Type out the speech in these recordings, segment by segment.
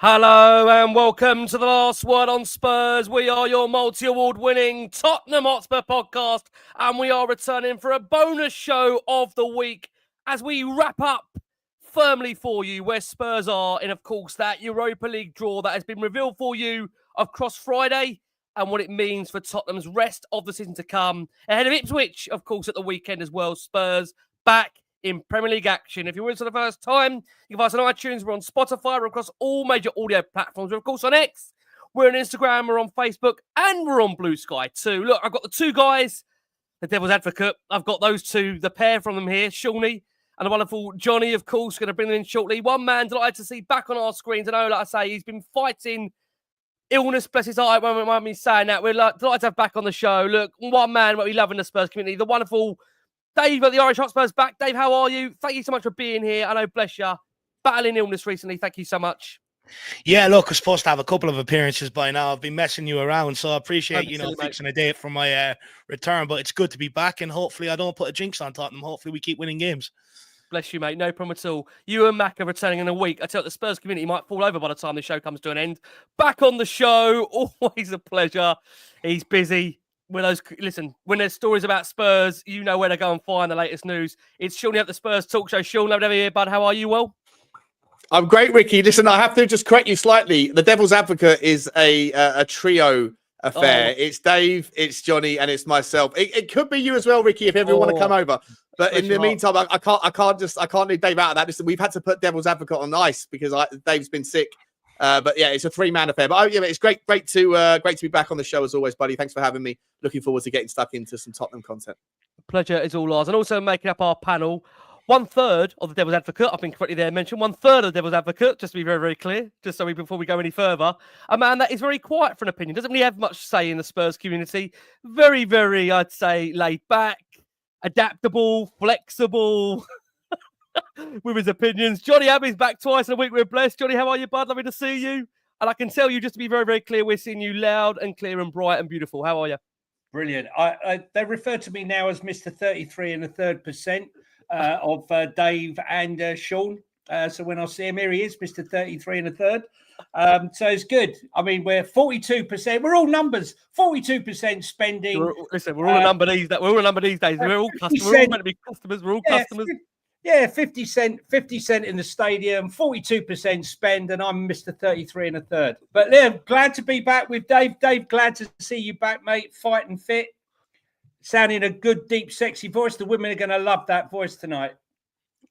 Hello and welcome to the Last Word on Spurs. We are your multi-award winning Tottenham Hotspur podcast, and we are returning for a bonus show of the week as we wrap up firmly for you where Spurs are in, of course, that Europa League draw that has been revealed for you across Friday and what it means for Tottenham's rest of the season to come. Ahead of Ipswich, of course, at the weekend as well. Spurs back in Premier League action. If you're with us for the first time, you can find us on iTunes. We're on Spotify. We're across all major audio platforms. We're, of course, on X. We're on Instagram. We're on Facebook. And we're on Blue Sky too. Look, I've got the two guys, the Devil's Advocate. I've got those two, the pair from them here, Shawnee and the wonderful Johnny, of course, going to bring them in shortly. One man delighted to see back on our screens. I know, like I say, he's been fighting illness, bless his heart. I won't mind me saying that. We're delighted to have back on the show. Look, one man, what we love in the Spurs community, the wonderful Dave at the Irish Hotspurs back. Dave, how are you? Thank you so much for being here. I know, bless you, battling illness recently. Thank you so much. Yeah, look, I'm supposed to have a couple of appearances by now. I've been messing you around, so I appreciate, fixing a date for my return. But it's good to be back, and hopefully I don't put a jinx on Tottenham. Hopefully we keep winning games. Bless you, mate. No problem at all. You and Mac are returning in a week. I tell you, the Spurs community might fall over by the time the show comes to an end. Back on the show, always a pleasure. He's busy. When there's stories about Spurs, you know where to go and find the latest news. It's Shawnee at the Spurs Talk Show. Shawn, over here, bud. How are you? Well, I'm great, Ricky. Listen, I have to just correct you slightly. The Devil's Advocate is a trio affair. It's Dave, it's Johnny, and it's myself. It could be you as well, Ricky, if everyone want to come over. But in the meantime, I can't leave Dave out of that. Listen, we've had to put Devil's Advocate on ice because Dave's been sick. But yeah, it's a three-man affair. But it's great to be back on the show as always, buddy. Thanks for having me. Looking forward to getting stuck into some Tottenham content. Pleasure is all ours. And also making up our panel, 1/3 of the Devil's Advocate. I've been correctly there mentioned. 1/3 of the Devil's Advocate, just to be very, very clear, just so before we go any further. A man that is very quiet for an opinion, doesn't really have much say in the Spurs community. Very, very, I'd say, laid back, adaptable, flexible. With his opinions. Johnny Abbey's back twice in a week. We're blessed. Johnny, how are you, bud? Lovely to see you. And I can tell you, just to be very, very clear, we're seeing you loud and clear and bright and beautiful. How are you? Brilliant. They refer to me now as Mr. 33 and a third percent of Dave and Sean. So when I see him, here he is, Mr. 33 and a third. So it's good. I mean, we're 42%. We're all numbers. 42% spending. We're all a number these days. We're all a number these days. We're all customers. We're all meant to be customers. We're all customers. Yeah, 50 cent in the stadium, 42% spend, and I'm Mr. 33 and a third. But yeah, glad to be back with Dave. Dave, glad to see you back, mate. Fighting fit. Sounding a good, deep, sexy voice. The women are going to love that voice tonight.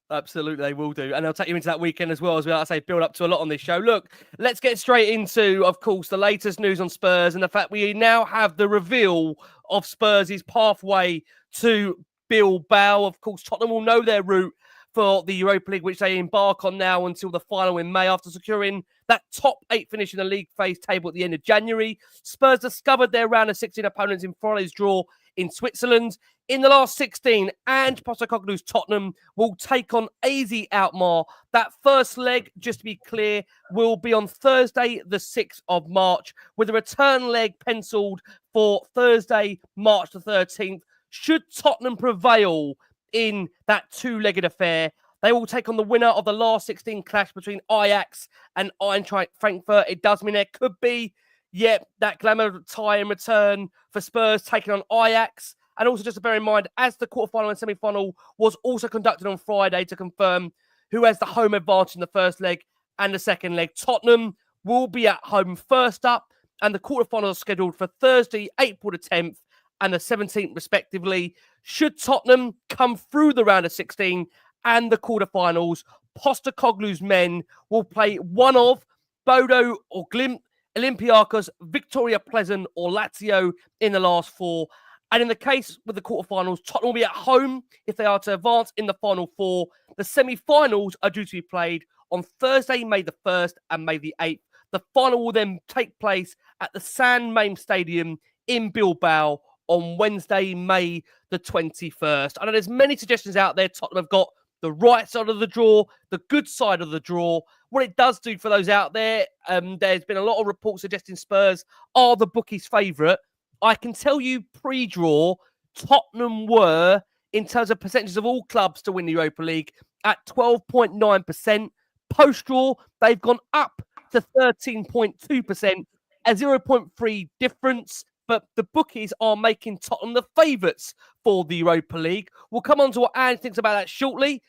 Absolutely, they will do. And they'll take you into that weekend as well, like I say, build up to a lot on this show. Look, let's get straight into, of course, the latest news on Spurs and the fact we now have the reveal of Spurs' pathway to Bilbao. Of course, Tottenham will know their route for the Europa League, which they embark on now until the final in May after securing that top 8 finish in the league phase table at the end of January. Spurs discovered their round of 16 opponents in Friday's draw in Switzerland. In the last 16, and Postecoglou's Tottenham will take on AZ Alkmaar. That first leg, just to be clear, will be on Thursday, the 6th of March, with a return leg penciled for Thursday, March the 13th. Should Tottenham prevail in that two-legged affair, they will take on the winner of the last 16 clash between Ajax and Eintracht Frankfurt. It does mean there could be, that glamour tie in return for Spurs taking on Ajax. And also just to bear in mind, as the quarterfinal and semi-final was also conducted on Friday to confirm who has the home advantage in the first leg and the second leg, Tottenham will be at home first up, and the quarterfinals are scheduled for Thursday, April the 10th and the 17th, respectively. Should Tottenham come through the round of 16 and the quarterfinals, Postecoglou's men will play one of Bodo or Glimt, Olympiacos, Victoria Pleasant or Lazio in the last 4. And in the case with the quarterfinals, Tottenham will be at home if they are to advance in the final 4. The semi-finals are due to be played on Thursday, May the 1st and May the 8th. The final will then take place at the San Mamés Stadium in Bilbao on Wednesday, May the 21st. I know there's many suggestions out there. Tottenham have got the right side of the draw, the good side of the draw. What it does do for those out there, there's been a lot of reports suggesting Spurs are the bookies' favourite. I can tell you pre-draw, Tottenham were, in terms of percentages of all clubs to win the Europa League, at 12.9%. Post-draw, they've gone up to 13.2%, a 0.3 difference. But the bookies are making Tottenham the favourites for the Europa League. We'll come on to what Anne thinks about that shortly.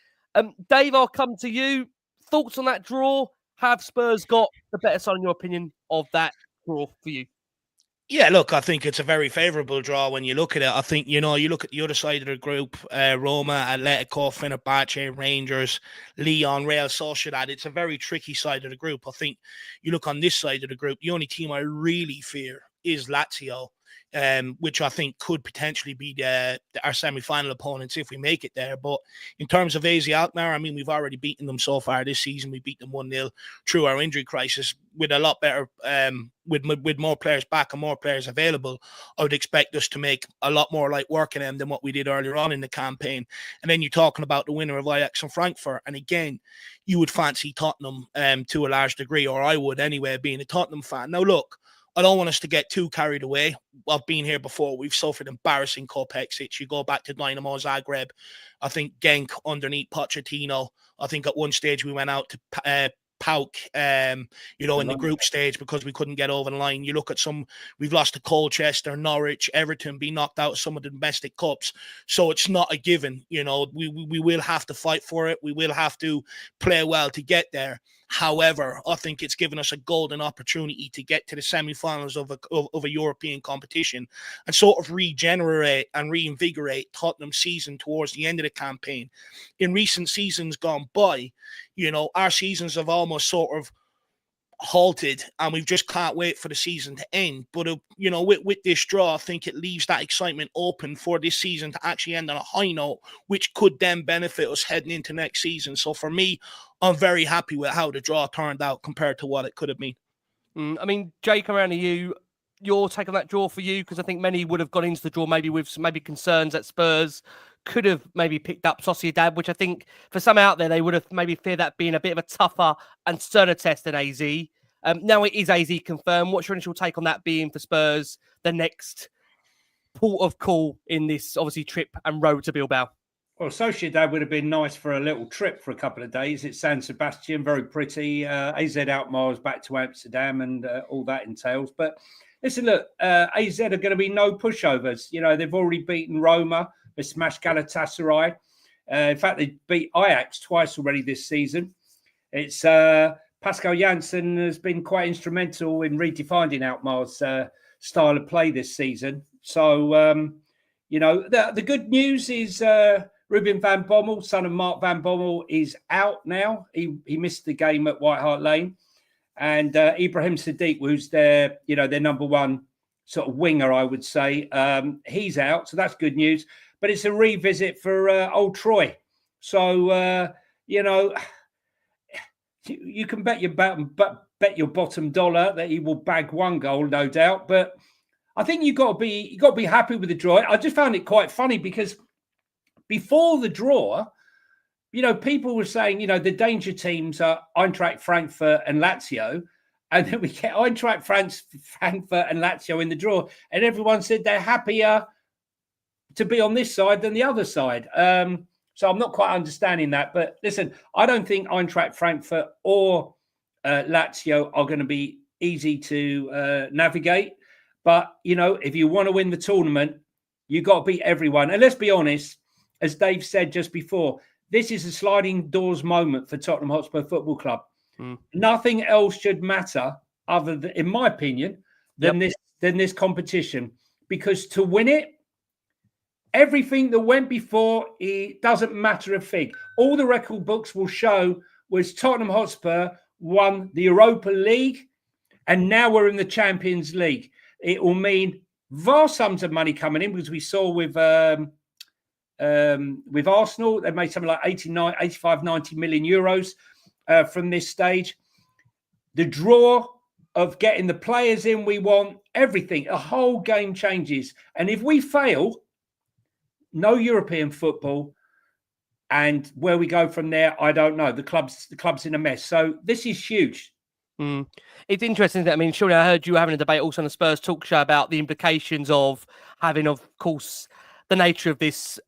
Dave, I'll come to you. Thoughts on that draw? Have Spurs got the better side, in your opinion, of that draw for you? Yeah, look, I think it's a very favourable draw when you look at it. I think, you look at the other side of the group, Roma, Atletico, Fenerbahce, Rangers, Lyon, Real Sociedad. It's a very tricky side of the group. I think you look on this side of the group, the only team I really fear is Lazio, which I think could potentially be our semi-final opponents if we make it there. But in terms of AZ Alkmaar, I mean, we've already beaten them so far this season. We beat them 1-0 through our injury crisis with a lot better, with more players back and more players available. I would expect us to make a lot more light work in them than what we did earlier on in the campaign. And then you're talking about the winner of Ajax and Frankfurt. And again, you would fancy Tottenham to a large degree, or I would anyway, being a Tottenham fan. Now, look, I don't want us to get too carried away. I've been here before. We've suffered embarrassing cup exits. You go back to Dynamo Zagreb. I think Genk underneath Pochettino. I think at one stage we went out to PAOK, in the group stage because we couldn't get over the line. You look at we've lost to Colchester, Norwich, Everton, being knocked out of some of the domestic cups. So it's not a given. We will have to fight for it. We will have to play well to get there. However, I think it's given us a golden opportunity to get to the semi-finals of a European competition and sort of regenerate and reinvigorate Tottenham's season towards the end of the campaign. In recent seasons gone by, our seasons have almost sort of halted and we just can't wait for the season to end. But, with this draw, I think it leaves that excitement open for this season to actually end on a high note, which could then benefit us heading into next season. So for me, I'm very happy with how the draw turned out compared to what it could have been. I mean, Jake, around to you. Your take on that draw for you? Because I think many would have gone into the draw maybe with some concerns that Spurs could have maybe picked up Sociedad, which I think for some out there, they would have maybe feared that being a bit of a tougher and sterner test than AZ. Now it is AZ confirmed. What's your initial take on that being for Spurs, the next port of call in this, obviously, trip and road to Bilbao? Well, Sociedad would have been nice for a little trip for a couple of days. It's San Sebastian, very pretty. AZ Alkmaar is back to Amsterdam and all that entails. But listen, look, AZ are going to be no pushovers. They've already beaten Roma. They smashed Galatasaray. In fact, they beat Ajax twice already this season. It's Pascal Janssen has been quite instrumental in redefining Alkmaar's style of play this season. So, the good news is Ruben van Bommel, son of Mark van Bommel, is out now. He missed the game at White Hart Lane. And Ibrahim Sadiq, who's their number one sort of winger, I would say, he's out. So that's good news. But it's a revisit for old Troy. So, you can bet your bottom dollar that he will bag one goal, no doubt. But I think you got to be happy with the draw. I just found it quite funny because before the draw, people were saying, the danger teams are Eintracht Frankfurt and Lazio. And then we get Eintracht Frankfurt and Lazio in the draw. And everyone said they're happier to be on this side than the other side. So I'm not quite understanding that. But listen, I don't think Eintracht Frankfurt or Lazio are going to be easy to navigate. But, if you want to win the tournament, you've got to beat everyone. And let's be honest, as Dave said just before, this is a sliding doors moment for Tottenham Hotspur Football Club. Nothing else should matter other than, in my opinion, than this competition. Because to win it, everything that went before, it doesn't matter a fig. All the record books will show was Tottenham Hotspur won the Europa League, and now we're in the Champions League. It will mean vast sums of money coming in, because we saw with Arsenal, they made something like 85, 90 million euros from this stage. The draw of getting the players in we want, everything, a whole game changes. And if we fail, no European football, and where we go from there, I don't know. The club's in a mess. So this is huge. It's interesting that, surely I heard you having a debate also on the Spurs Talk Show about the implications of having, of course, the nature of this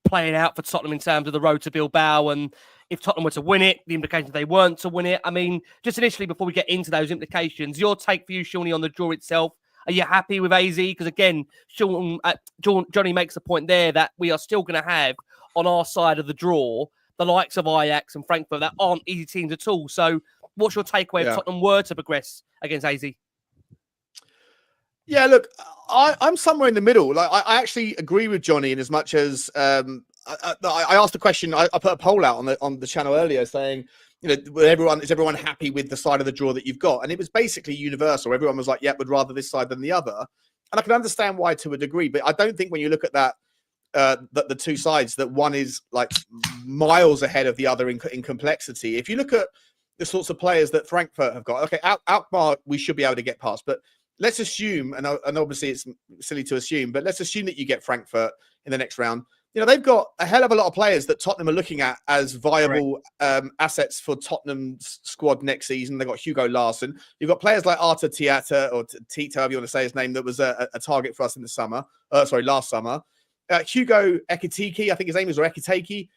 playing out for Tottenham in terms of the road to Bilbao and, if Tottenham were to win it, the implications they weren't to win it. I mean, just initially, before we get into those implications, your take for you, Shawnee, on the draw itself. Are you happy with AZ? Because again, Johnny makes a point there that we are still going to have on our side of the draw the likes of Ajax and Frankfurt that aren't easy teams at all. So what's your takeaway if Tottenham were to progress against AZ? Yeah, look, I'm somewhere in the middle. Like, I actually agree with Johnny in as much as I asked a question. I put a poll out on the channel earlier saying, is everyone happy with the side of the draw that you've got? And it was basically universal. Everyone was like, yeah, would rather this side than the other. And I can understand why to a degree, but I don't think when you look at that, the two sides, that one is like miles ahead of the other in complexity. If you look at the sorts of players that Frankfurt have got, okay, Alkmaar, we should be able to get past, but let's assume, and obviously it's silly to assume, but let's assume that you get Frankfurt in the next round. They've got a hell of a lot of players that Tottenham are looking at as viable assets for Tottenham's squad next season. They've got Hugo Larsson. You've got players like Arta Tiata, or Tito, however you want to say his name, that was a target for us in the last summer. Hugo Ekitike, I think his name is, or Ekiteke.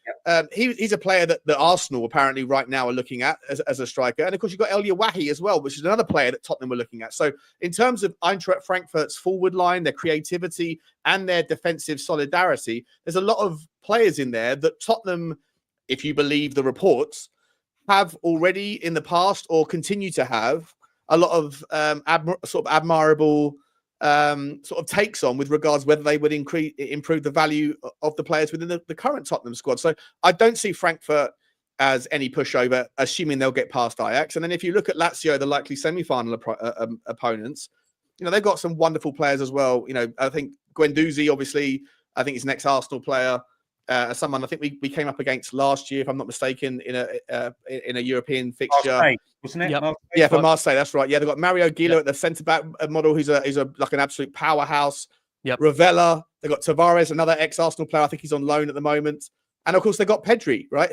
He's a player that Arsenal apparently right now are looking at as a striker. And of course, you've got Elia Wahi as well, which is another player that Tottenham were looking at. So in terms of Eintracht Frankfurt's forward line, their creativity and their defensive solidarity, there's a lot of players in there that Tottenham, if you believe the reports, have already in the past or continue to have a lot of admirable sort of takes on with regards whether they would improve the value of the players within the current Tottenham squad. So I don't see Frankfurt as any pushover, assuming they'll get past Ajax. And then if you look at Lazio, the likely semi-final opponents, they've got some wonderful players as well. I think Guendouzi, obviously, I think he's an ex-Arsenal player. Someone I think we came up against last year, if I'm not mistaken, in a European fixture, Marseille, wasn't it? Yep. Yeah, for Marseille, that's right. Yeah, they've got Mario Gila at the centre back model, who's like an absolute powerhouse. Yep. Ravella, they've got Tavares, another ex-Arsenal player. I think he's on loan at the moment, and of course they've got Pedri, right?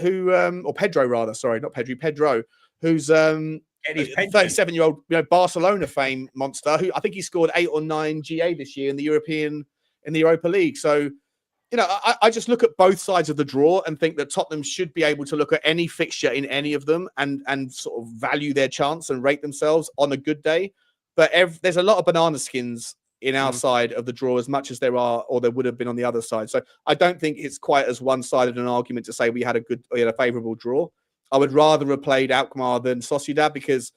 Or Pedro rather. Sorry, not Pedri. Pedro, who's a 37-year-old Barcelona fame monster who I think he scored 8 or 9 GA this year in the Europa League. So. I just look at both sides of the draw and think that Tottenham should be able to look at any fixture in any of them and sort of value their chance and rate themselves on a good day. But there's a lot of banana skins in our side of the draw as much as there are or there would have been on the other side. So I don't think it's quite as one-sided an argument to say we had a favourable draw. I would rather have played Alkmaar than Sociedad because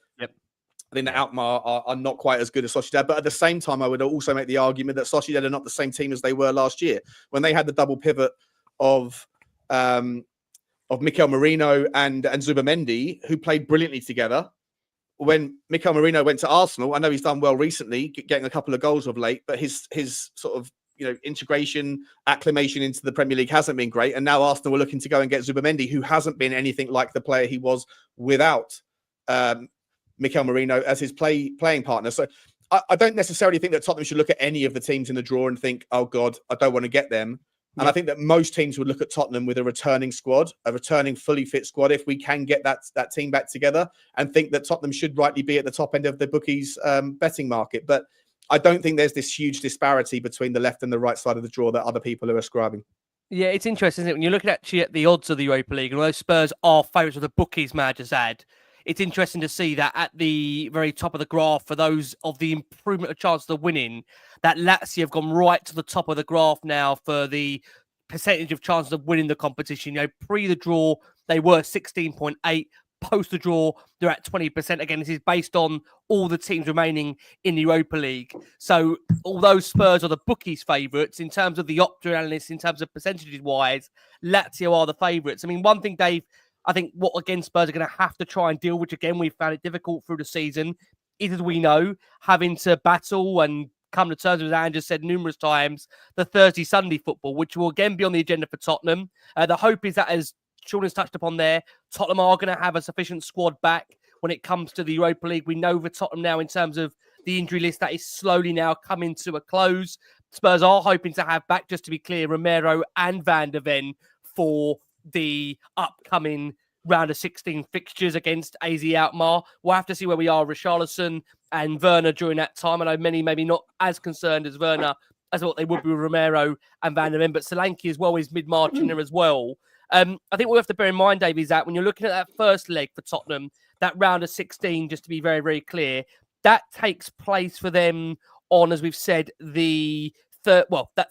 I think that Alkmaar are not quite as good as Sociedad. But at the same time, I would also make the argument that Sociedad are not the same team as they were last year when they had the double pivot of Mikel Merino and Zubamendi, who played brilliantly together. When Mikel Merino went to Arsenal, I know he's done well recently, getting a couple of goals of late, but his sort of integration, acclimation into the Premier League hasn't been great. And now Arsenal were looking to go and get Zubamendi, who hasn't been anything like the player he was without Mikel Merino as his playing partner. So I don't necessarily think that Tottenham should look at any of the teams in the draw and think, oh God, I don't want to get them. And I think that most teams would look at Tottenham with a returning squad, a returning fully fit squad, if we can get that team back together, and think that Tottenham should rightly be at the top end of the bookies betting market. But I don't think there's this huge disparity between the left and the right side of the draw that other people are ascribing. Yeah, it's interesting, isn't it? When you look at the odds of the Europa League, and although Spurs are favourites of the bookies, Mad just add, it's interesting to see that at the very top of the graph, for those of the improvement of chance of winning, that Lazio have gone right to the top of the graph now for the percentage of chances of winning the competition. Pre the draw, they were 16.8. Post the draw, they're at 20%. Again, this is based on all the teams remaining in the Europa League. So although Spurs are the bookies' favourites, in terms of the Opta analysts, in terms of percentages-wise, Lazio are the favourites. I mean, one thing, Dave, I think what, again, Spurs are going to have to try and deal, which, again, we've found it difficult through the season, is, as we know, having to battle and come to terms with, as Andrew said numerous times, the Thursday-Sunday football, which will, again, be on the agenda for Tottenham. The hope is that, as Sean has touched upon there, Tottenham are going to have a sufficient squad back when it comes to the Europa League. We know for Tottenham now, in terms of the injury list, that is slowly now coming to a close. Spurs are hoping to have back, just to be clear, Romero and Van der Ven for the upcoming round of 16 fixtures against AZ Alkmaar. We'll have to see where we are with Richarlison and Werner during that time. I know many maybe not as concerned as Werner as what they would be with Romero and Van der Ven, but Solanke as well is mid-March in there as well. I think what we have to bear in mind, Dave, is that when you're looking at that first leg for Tottenham, that round of 16, just to be very, very clear, that takes place for them on, as we've said, that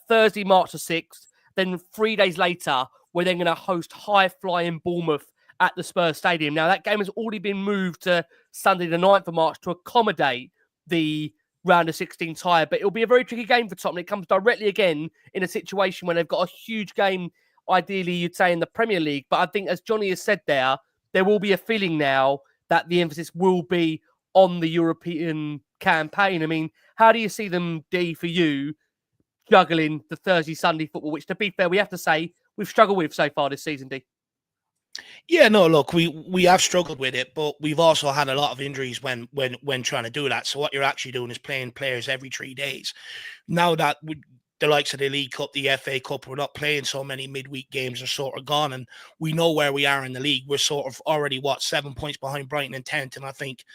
Thursday, March the 6th. Then 3 days later, we're then going to host high-flying Bournemouth at the Spurs Stadium. Now, that game has already been moved to Sunday the 9th of March to accommodate the round of 16 tie, but it'll be a very tricky game for Tottenham. It comes directly again in a situation where they've got a huge game, ideally, you'd say, in the Premier League. But I think, as Johnny has said there will be a feeling now that the emphasis will be on the European campaign. I mean, how do you see them, D, for you, juggling the Thursday, Sunday football, which, to be fair, we have to say we've struggled with so far this season, D? Yeah, no, look, we have struggled with it, but we've also had a lot of injuries when trying to do that. So what you're actually doing is playing players every 3 days. Now that the likes of the League Cup, the FA Cup, we're not playing so many midweek games are sort of gone, and we know where we are in the league. We're sort of already 7 points behind Brighton in 10th, and I think,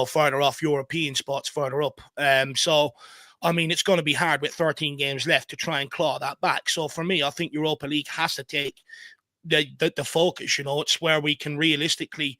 further off European spots further up. So I mean, it's going to be hard with 13 games left to try and claw that back. So for me, I think Europa League has to take the focus. It's where we can realistically,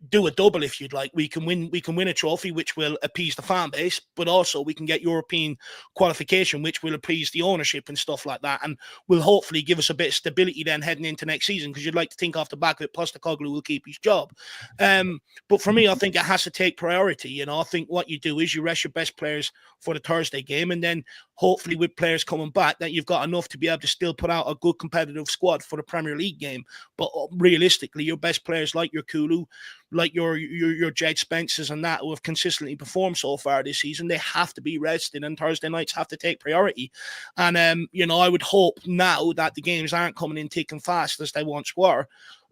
do a double if you'd like. We can win a trophy, which will appease the fan base, but also we can get European qualification, which will appease the ownership and stuff like that, and will hopefully give us a bit of stability then heading into next season, because you'd like to think off the back of it, Postecoglou will keep his job. But for me, I think it has to take priority. I think what you do is you rest your best players for the Thursday game, and then hopefully with players coming back, that you've got enough to be able to still put out a good competitive squad for the Premier League game. But realistically, your best players like your Kulu, like your Jed Spencers and that, who have consistently performed so far this season, they have to be rested, and Thursday nights have to take priority. And I would hope now that the games aren't coming in thick and fast as they once were.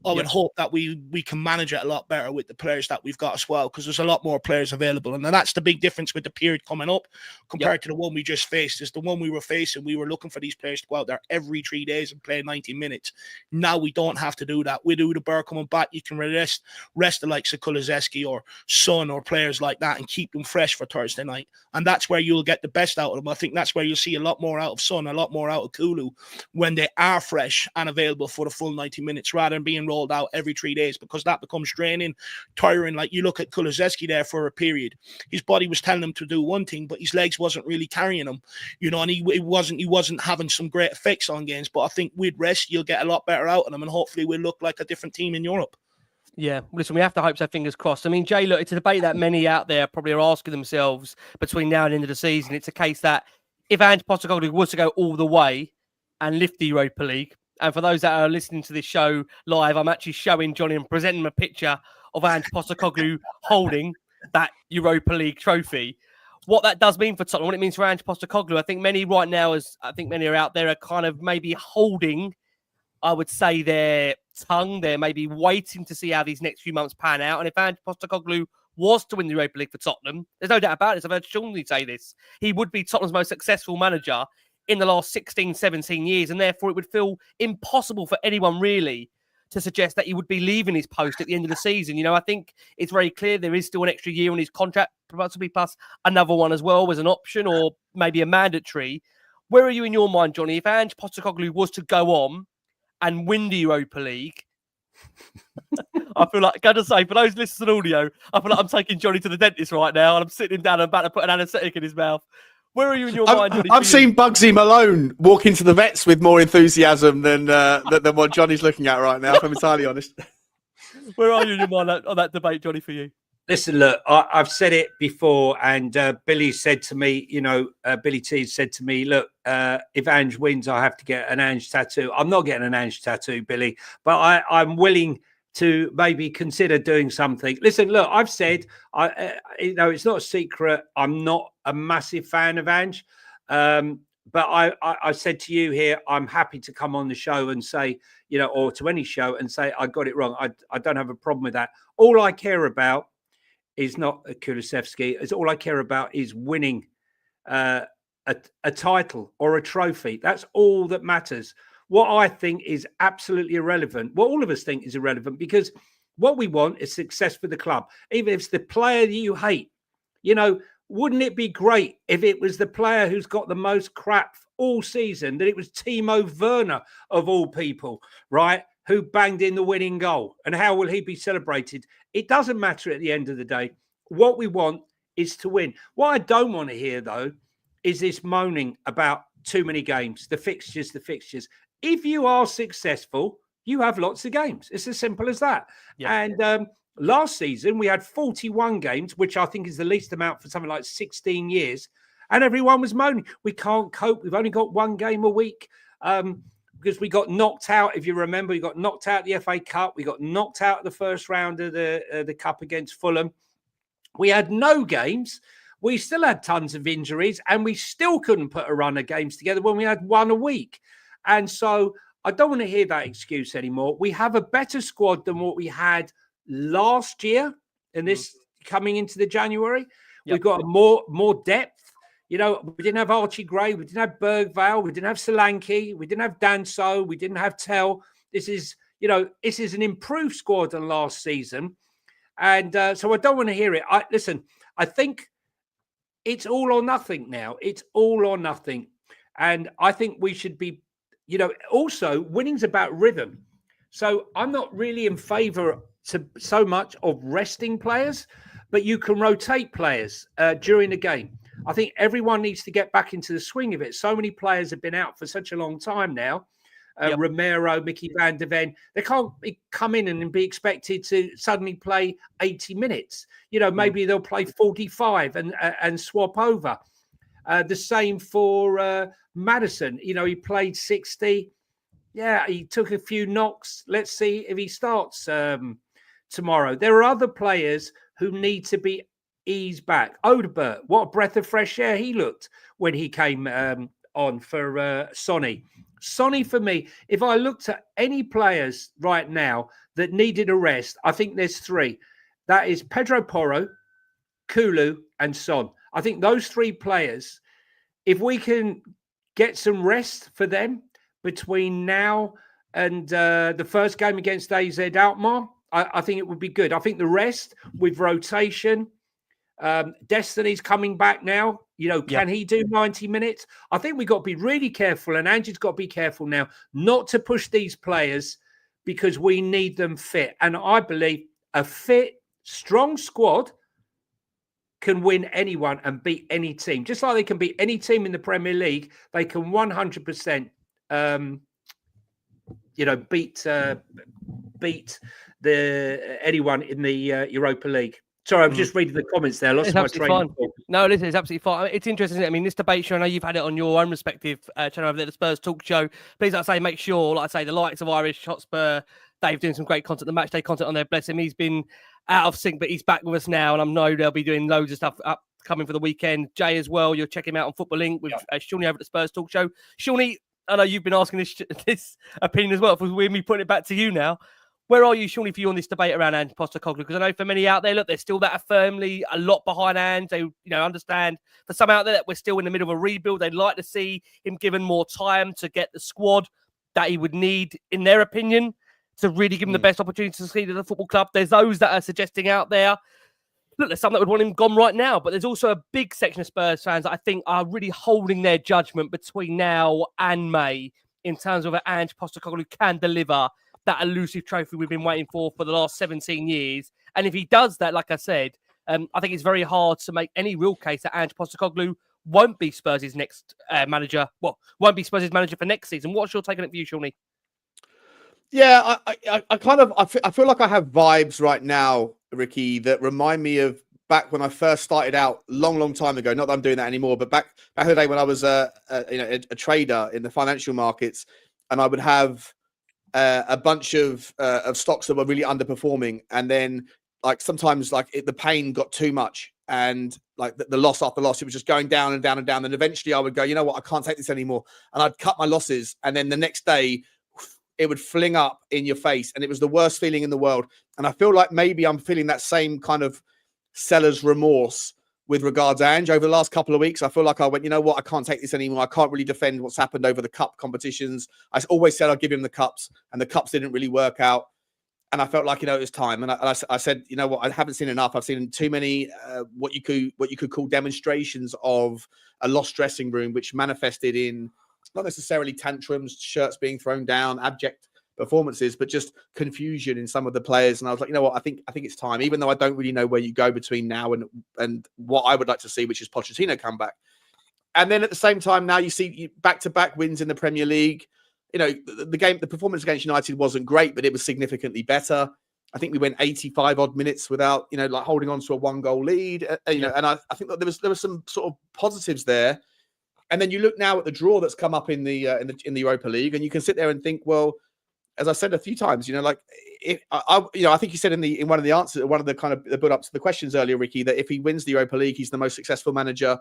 I would hope that we can manage it a lot better with the players that we've got as well, because there's a lot more players available. And that's the big difference with the period coming up compared to the one we just faced. Is the one we were facing, we were looking for these players to go out there every 3 days and play 90 minutes. Now we don't have to do that. With Udeberg coming back, you can rest the likes of Kulusevski or Son or players like that and keep them fresh for Thursday night. And that's where you'll get the best out of them. I think that's where you'll see a lot more out of Son, a lot more out of Kulu when they are fresh and available for the full 90 minutes, rather than being rolled out every 3 days, because that becomes draining, tiring. Like you look at Kulusevski there for a period, his body was telling him to do one thing, but his legs wasn't really carrying him, and he wasn't having some great effects on games. But I think with rest, you'll get a lot better out of them, and hopefully we'll look like a different team in Europe. Yeah, listen, we have to hope so, fingers crossed. I mean, Jay, look, it's a debate that many out there probably are asking themselves between now and the end of the season. It's a case that if Ange Postecoglou was to go all the way and lift the Europa League, and for those that are listening to this show live, I'm actually showing Johnny and presenting a picture of Ange Postecoglou holding that Europa League trophy. What that does mean for Tottenham, what it means for Ange Postecoglou, I think many right now, many are out there, are kind of maybe holding, I would say, their tongue. They're maybe waiting to see how these next few months pan out. And if Ange Postecoglou was to win the Europa League for Tottenham, there's no doubt about it. I've heard Sean say this. He would be Tottenham's most successful manager in the last 16, 17 years. And therefore, it would feel impossible for anyone really to suggest that he would be leaving his post at the end of the season. I think it's very clear there is still an extra year on his contract, possibly plus another one as well as an option or maybe a mandatory. Where are you in your mind, Johnny? If Ange Postecoglou was to go on and win the Europa League, I feel like, gotta say, for those listening to audio, I feel like I'm taking Johnny to the dentist right now and I'm sitting him down and about to put an anaesthetic in his mouth. Where are you in your mind, Johnny? I've seen Bugsy Malone walk into the vets with more enthusiasm than what Johnny's looking at right now, if I'm entirely honest. Where are you in your mind on that debate, Johnny, for you? Listen, look, I've said it before, and Billy said to me, Billy T said to me, look, if Ange wins, I have to get an Ange tattoo. I'm not getting an Ange tattoo, Billy, but I'm willing to maybe consider doing something. Listen, look, I've said, it's not a secret. I'm not a massive fan of Ange, but I said to you here, I'm happy to come on the show and say, or to any show and say, I got it wrong. I don't have a problem with that. All I care about is not a Kulusevski. It's all I care about is winning a title or a trophy. That's all that matters. What I think is absolutely irrelevant, what all of us think is irrelevant, because what we want is success for the club. Even if it's the player that you hate, wouldn't it be great if it was the player who's got the most crap all season that it was Timo Werner, of all people, right, who banged in the winning goal. And how will he be celebrated? It doesn't matter at the end of the day. What we want is to win. What I don't want to hear, though, is this moaning about too many games, the fixtures. If you are successful, you have lots of games. It's as simple as that. Yeah. And last season, we had 41 games, which I think is the least amount for something like 16 years. And everyone was moaning, we can't cope. We've only got one game a week because we got knocked out. If you remember, we got knocked out the FA Cup. We got knocked out the first round of the Cup against Fulham. We had no games. We still had tons of injuries, and we still couldn't put a run of games together when we had one a week. And so I don't want to hear that excuse anymore. We have a better squad than what we had last year, and this coming into the January. Yep. We've got more depth. You know, we didn't have Archie Gray, we didn't have Bergvall, we didn't have Solanke, we didn't have Danso, we didn't have Tell. This is an improved squad than last season. And so I don't want to hear it. I think it's all or nothing now. It's all or nothing. And I think we should be, also winning's about rhythm. So I'm not really in favour so much of resting players, but you can rotate players during the game. I think everyone needs to get back into the swing of it. So many players have been out for such a long time now. Romero, Mickey van der Ven, they can't come in and be expected to suddenly play 80 minutes. Maybe they'll play 45 and swap over. The same for Maddison. He played 60. Yeah, he took a few knocks. Let's see if he starts tomorrow. There are other players who need to be eased back. Odegaard, what a breath of fresh air he looked when he came on for Sonny. Sonny, for me, if I looked at any players right now that needed a rest, I think there's three. That is Pedro Porro, Kulu, and Son. I think those three players, if we can get some rest for them between now and the first game against AZ Alkmaar, I think it would be good. I think the rest with rotation, Destiny's coming back now. Can he do 90 minutes? I think we've got to be really careful, and Angie's got to be careful now not to push these players because we need them fit. And I believe a fit, strong squad can win anyone and beat any team. Just like they can beat any team in the Premier League, they can 100% beat anyone in the Europa League. Sorry, I'm just reading the comments there. Lost my train of thought. No, listen, it's absolutely fine. It's interesting, isn't it? I mean, this debate show, I know you've had it on your own respective channel over there, the Spurs Talk Show. Please, like I say, make sure, the likes of Irish, Hotspur, Dave doing some great content, the match day content on there. Bless him. He's been out of sync, but he's back with us now, and I know they'll be doing loads of stuff coming for the weekend. Jay as well, you'll check him out on Football Link with Shawnee over at the Spurs Talk Show. Shawnee, I know you've been asking this opinion as well. For me putting it back to you now. Where are you, Shawnee, for you on this debate around Ange Postecoglou? Because I know for many out there, look, they're still that firmly a lot behind Ange. They, understand. For some out there that we're still in the middle of a rebuild, they'd like to see him given more time to get the squad that he would need, in their opinion, to really give him the best opportunity to succeed at the football club. There's those that are suggesting out there, look, there's some that would want him gone right now, but there's also a big section of Spurs fans that I think are really holding their judgment between now and May in terms of whether Ange Postecoglou can deliver that elusive trophy we've been waiting for the last 17 years. And if he does that, like I said, I think it's very hard to make any real case that Ange Postecoglou won't be Spurs' next manager. Well, won't be Spurs' manager for next season. What's your take on it for you, Shawnee? Yeah, I feel like I have vibes right now, Ricky, that remind me of back when I first started out long time ago. Not that I'm doing that anymore, but back in the day when I was a trader in the financial markets, and I would have a bunch of stocks that were really underperforming, and then sometimes the pain got too much, and the loss after loss, it was just going down and down and down. And eventually I would go, you know what, I can't take this anymore, and I'd cut my losses, and then the next day it would fling up in your face, and it was the worst feeling in the world. And I feel like maybe I'm feeling that same kind of seller's remorse with regards to Ange over the last couple of weeks. I feel like I went, you know what, I can't take this anymore. I can't really defend what's happened over the cup competitions. I always said I'd give him the cups, and the cups didn't really work out. And I felt like, it was time. And I said, you know what, I haven't seen enough. I've seen too many what you could call demonstrations of a lost dressing room, which manifested in not necessarily tantrums, shirts being thrown down, abject performances, but just confusion in some of the players. And I was like, you know what, I think it's time, even though I don't really know where you go between now and what I would like to see, which is Pochettino come back. And then at the same time, now you see back-to-back wins in the Premier League. You know, the performance against United wasn't great, but it was significantly better. I think we went 85 odd minutes without, you know, like holding on to a 1-goal lead. You know, and I think that there was some sort of positives there. And then you look now at the draw that's come up in the Europa League, and you can sit there and think, well, as I said a few times, you know, like I think you said in one of the answers, one of the kind of the build up to the questions earlier, Ricky, that if he wins the Europa League, he's the most successful manager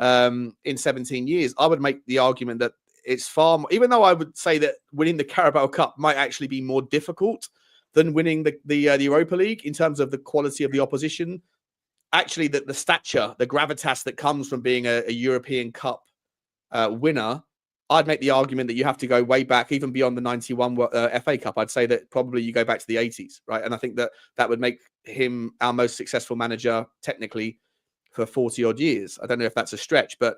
in 17 years. I would make the argument that it's far more, even though I would say that winning the Carabao Cup might actually be more difficult than winning the Europa League in terms of the quality of the opposition. Actually, the stature, the gravitas that comes from being a European Cup winner, I'd make the argument that you have to go way back, even beyond the 91 FA Cup. I'd say that probably you go back to the 80s, right? And I think that would make him our most successful manager technically for 40 odd years. I don't know if that's a stretch, but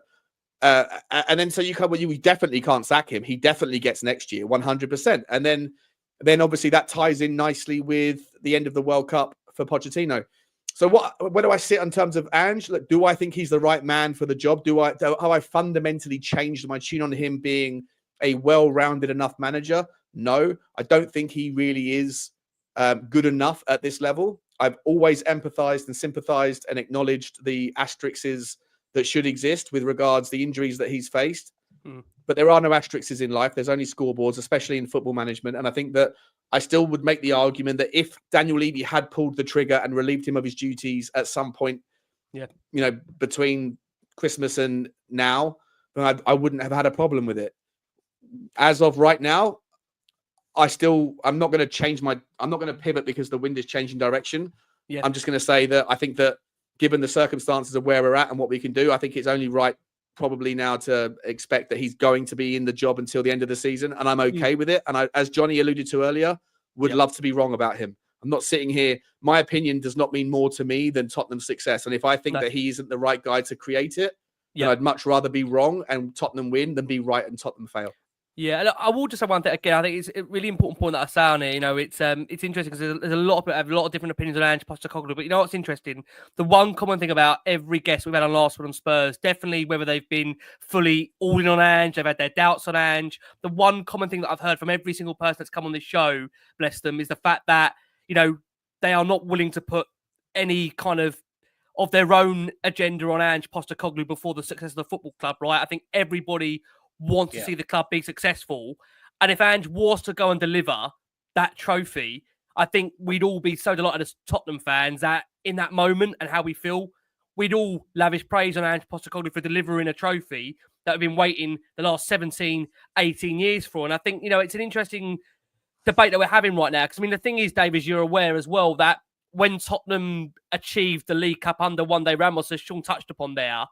and then so you definitely can't sack him. He definitely gets next year, 100%. And then obviously that ties in nicely with the end of the World Cup for Pochettino. So where do I sit in terms of Ange? Like, do I think he's the right man for the job? Have I fundamentally changed my tune on him being a well-rounded enough manager? No, I don't think he really is good enough at this level. I've always empathized and sympathized and acknowledged the asterisks that should exist with regards to the injuries that he's faced. But there are no asterisks in life. There's only scoreboards, especially in football management. And I think that I still would make the argument that if Daniel Levy had pulled the trigger and relieved him of his duties at some point, you know, between Christmas and now, then I wouldn't have had a problem with it. As of right now, I'm not going to pivot because the wind is changing direction. Yeah. I'm just going to say that I think that given the circumstances of where we're at and what we can do, I think it's only right probably now to expect that he's going to be in the job until the end of the season. And I'm okay with it. And I, as Johnny alluded to earlier, would love to be wrong about him. I'm not sitting here. My opinion does not mean more to me than Tottenham's success. And if I think that he isn't the right guy to create it, then I'd much rather be wrong and Tottenham win than be right and Tottenham fail. Yeah, and I will just say one thing again. I think it's a really important point that I say on it. You know, it's interesting because there's a lot of different opinions on Ange Postecoglou. But you know what's interesting? The one common thing about every guest we've had on Last Word on Spurs, definitely whether they've been fully all in on Ange, they've had their doubts on Ange. The one common thing that I've heard from every single person that's come on this show, bless them, is the fact that, you know, they are not willing to put any kind of their own agenda on Ange Postecoglou before the success of the football club. Right? I think everybody want to see the club be successful. And if Ange was to go and deliver that trophy, I think we'd all be so delighted as Tottenham fans that in that moment and how we feel, we'd all lavish praise on Ange Postecoglou for delivering a trophy that we've been waiting the last 17, 18 years for. And I think, you know, it's an interesting debate that we're having right now. Because, I mean, the thing is, Dave, as you're aware as well, that when Tottenham achieved the League Cup under one day Ramos, as Sean touched upon there,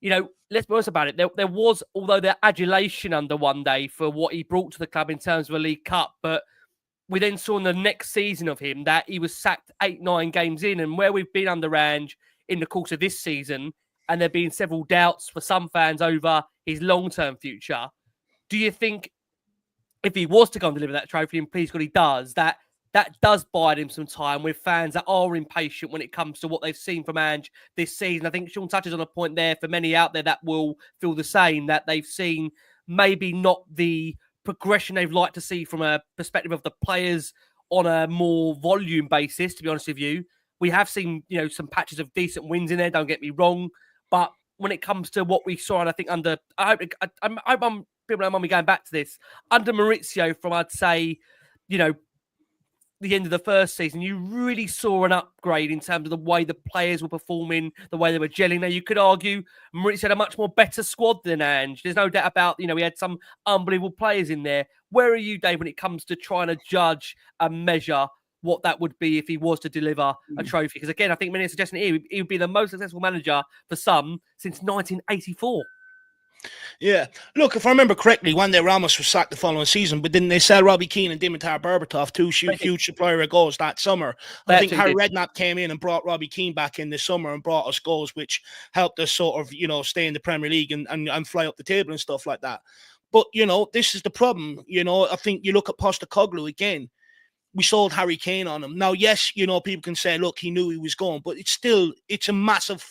you know, let's be honest about it. There was, although there adulation under one day for what he brought to the club in terms of a League Cup, but we then saw in the next season of him that he was sacked 8-9 games in, and where we've been under Ange in the course of this season, and there have been several doubts for some fans over his long-term future. Do you think if he was to go and deliver that trophy, and please God he does, that does buy him some time with fans that are impatient when it comes to what they've seen from Ange this season? I think Sean touches on a point there for many out there that will feel the same, that they've seen maybe not the progression they'd like to see from a perspective of the players on a more volume basis, to be honest with you. We have seen, you know, some patches of decent wins in there, don't get me wrong. But when it comes to what we saw, and I think under, I hope people don't mind me going back to this, under Maurizio from, I'd say, you know, the end of the first season, you really saw an upgrade in terms of the way the players were performing, the way they were gelling. Now, you could argue Maurizio had a much more better squad than Ange. There's no doubt about, you know, we had some unbelievable players in there. Where are you, Dave, when it comes to trying to judge and measure what that would be if he was to deliver a trophy? Because, again, I think many are suggesting here he would be the most successful manager for some since 1984. Yeah. Look, if I remember correctly, one day Ramos was sacked the following season, but didn't they sell Robbie Keane and Dimitar Berbatov, two huge supplier of goals that summer? I think Harry Redknapp came in and brought Robbie Keane back in this summer and brought us goals, which helped us sort of, you know, stay in the Premier League and fly up the table and stuff like that. But, this is the problem. I think you look at Postecoglou again. We sold Harry Kane on him. Now, yes, people can say, look, he knew he was going, but it's a massive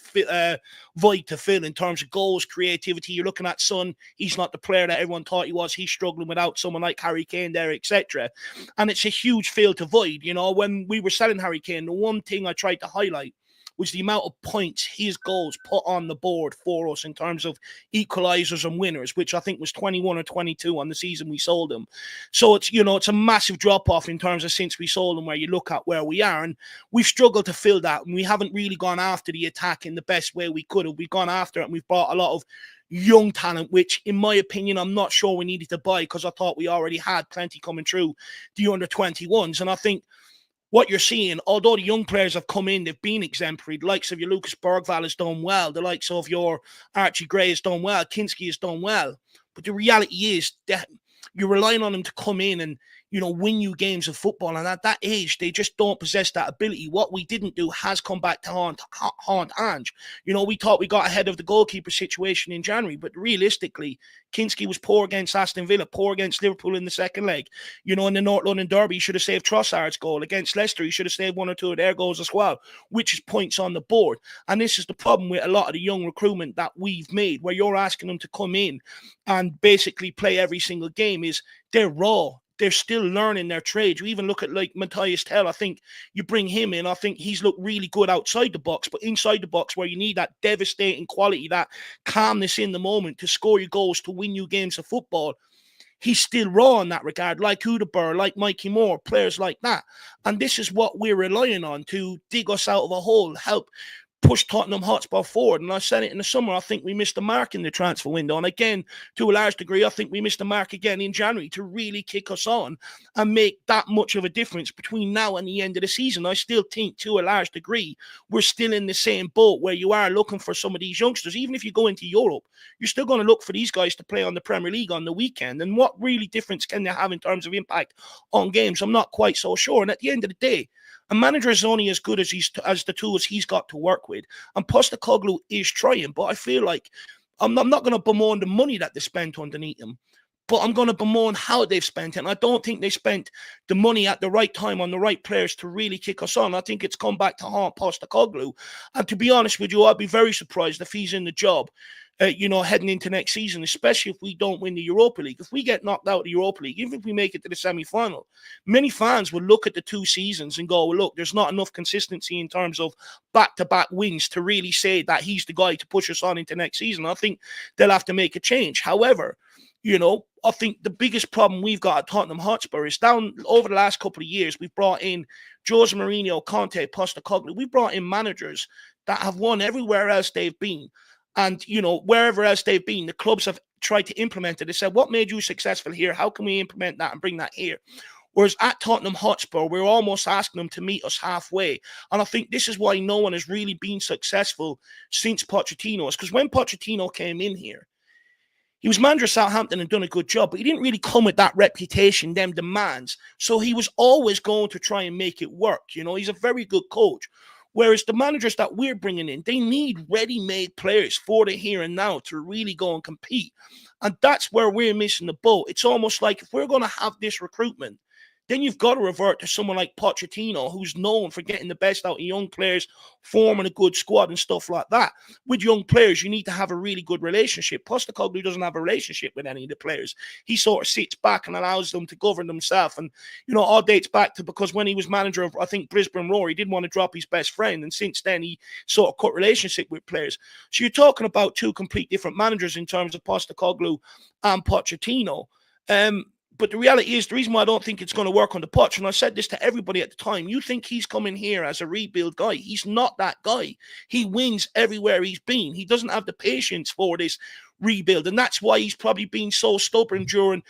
void to fill in terms of goals, creativity. You're looking at Son. He's not the player that everyone thought he was. He's struggling without someone like Harry Kane there, etc. And it's a huge field to void. When we were selling Harry Kane, the one thing I tried to highlight was the amount of points his goals put on the board for us in terms of equalizers and winners, which I think was 21 or 22 on the season we sold him. So it's a massive drop-off in terms of since we sold him, where you look at where we are, and we've struggled to fill that, and we haven't really gone after the attack in the best way we could have. We've gone after it, and we've brought a lot of young talent, which in my opinion, I'm not sure we needed to buy, because I thought we already had plenty coming through the under-21s. And I think what you're seeing, although the young players have come in, they've been exemplary. The likes of your Lucas Bergvall has done well. The likes of your Archie Gray has done well. Kinski has done well. But the reality is that you're relying on them to come in and, win you games of football. And at that age, they just don't possess that ability. What we didn't do has come back to haunt Ange. We thought we got ahead of the goalkeeper situation in January, but realistically, Kinski was poor against Aston Villa, poor against Liverpool in the second leg. In the North London derby, he should have saved Trossard's goal. Against Leicester, he should have saved one or two of their goals as well, which is points on the board. And this is the problem with a lot of the young recruitment that we've made, where you're asking them to come in and basically play every single game, is they're raw. They're still learning their trade. You even look at like Matthias Tell. I think you bring him in. I think he's looked really good outside the box, but inside the box, where you need that devastating quality, that calmness in the moment to score your goals, to win you games of football, he's still raw in that regard, like Udebur, like Mikey Moore, players like that. And this is what we're relying on to dig us out of a hole, help push Tottenham Hotspur forward. And I said it in the summer, I think we missed the mark in the transfer window. And again, to a large degree, I think we missed the mark again in January to really kick us on and make that much of a difference between now and the end of the season. I still think, to a large degree, we're still in the same boat, where you are looking for some of these youngsters. Even if you go into Europe, you're still going to look for these guys to play on the Premier League on the weekend. And what really difference can they have in terms of impact on games? I'm not quite so sure. And at the end of the day, a manager is only as good as the tools he's got to work with. And Postecoglou is trying, but I feel like I'm not going to bemoan the money that they spent underneath him, but I'm going to bemoan how they've spent it. And I don't think they spent the money at the right time on the right players to really kick us on. I think it's come back to haunt Postecoglou. And to be honest with you, I'd be very surprised if he's in the job heading into next season, especially if we don't win the Europa League. If we get knocked out of the Europa League, even if we make it to the semi-final, many fans will look at the two seasons and go, well, look, there's not enough consistency in terms of back-to-back wins to really say that he's the guy to push us on into next season. I think they'll have to make a change. However, I think the biggest problem we've got at Tottenham Hotspur is down over the last couple of years, we've brought in Jose Mourinho, Conte, Postecoglou. We brought in managers that have won everywhere else they've been. And, wherever else they've been, the clubs have tried to implement it. They said, what made you successful here? How can we implement that and bring that here? Whereas at Tottenham Hotspur, we're almost asking them to meet us halfway. And I think this is why no one has really been successful since Pochettino. Because when Pochettino came in here, he was manager of Southampton and done a good job, but he didn't really come with that reputation, them demands. So he was always going to try and make it work. He's a very good coach. Whereas the managers that we're bringing in, they need ready-made players for the here and now to really go and compete. And that's where we're missing the boat. It's almost like if we're going to have this recruitment, then you've got to revert to someone like Pochettino, who's known for getting the best out of young players, forming a good squad and stuff like that. With young players, you need to have a really good relationship. Postecoglou doesn't have a relationship with any of the players. He sort of sits back and allows them to govern themselves. And, all dates back to because when he was manager of, I think, Brisbane Roar, he didn't want to drop his best friend. And since then, he sort of cut relationship with players. So you're talking about two complete different managers in terms of Postecoglou and Pochettino. But the reality is, the reason why I don't think it's going to work on the Poch, and I said this to everybody at the time, you think he's coming here as a rebuild guy. He's not that guy. He wins everywhere he's been. He doesn't have the patience for this rebuild. And that's why he's probably been so stubborn during,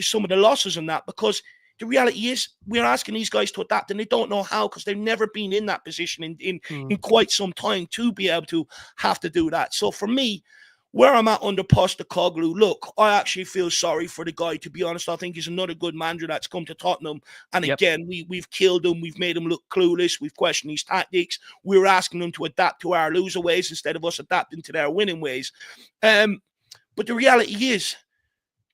some of the losses and that, because the reality is we're asking these guys to adapt and they don't know how, because they've never been in that position in quite some time to be able to have to do that. So for me, where I'm at under Postecoglou, look, I actually feel sorry for the guy, to be honest. I think he's another good manager that's come to Tottenham. And again, we've killed him. We've made him look clueless. We've questioned his tactics. We're asking him to adapt to our loser ways instead of us adapting to their winning ways. But the reality is,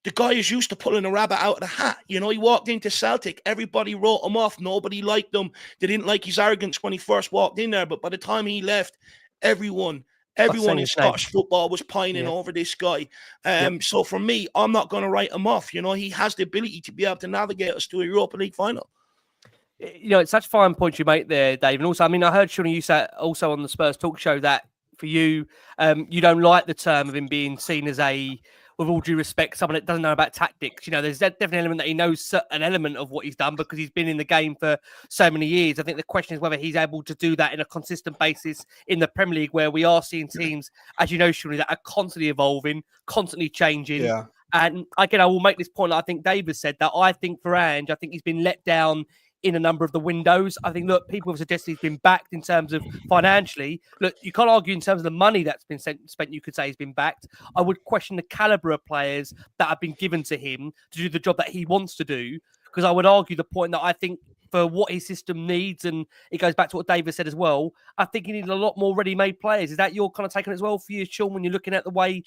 The guy is used to pulling a rabbit out of the hat. You know, he walked into Celtic. Everybody wrote him off. Nobody liked him. They didn't like his arrogance when he first walked in there. But by the time he left, everyone in Scottish football was pining over this guy. So for me, I'm not going to write him off. You know, he has the ability to be able to navigate us to a Europa League final. You know, it's such fine points you make there, Dave. And also, I mean, I heard Sean, you said also on the Spurs Talk Show that for you, you don't like the term of him being seen as with all due respect, someone that doesn't know about tactics. You know, there's definitely an element that he knows an element of what he's done because he's been in the game for so many years. I think the question is whether he's able to do that in a consistent basis in the Premier League, where we are seeing teams, as you know, Sean, that are constantly evolving, constantly changing. Yeah. And again, I will make this point. I think Dave has said that. I think for Ange, I think he's been let down in a number of the windows. I think, look, people have suggested he's been backed in terms of financially. Look, you can't argue in terms of the money that's been spent, you could say he's been backed. I would question the caliber of players that have been given to him to do the job that he wants to do, because I would argue the point that I think for what his system needs, and it goes back to what David said as well, I think he needs a lot more ready-made players. Is that your kind of take on it as well for you, Sean, when you're looking at the way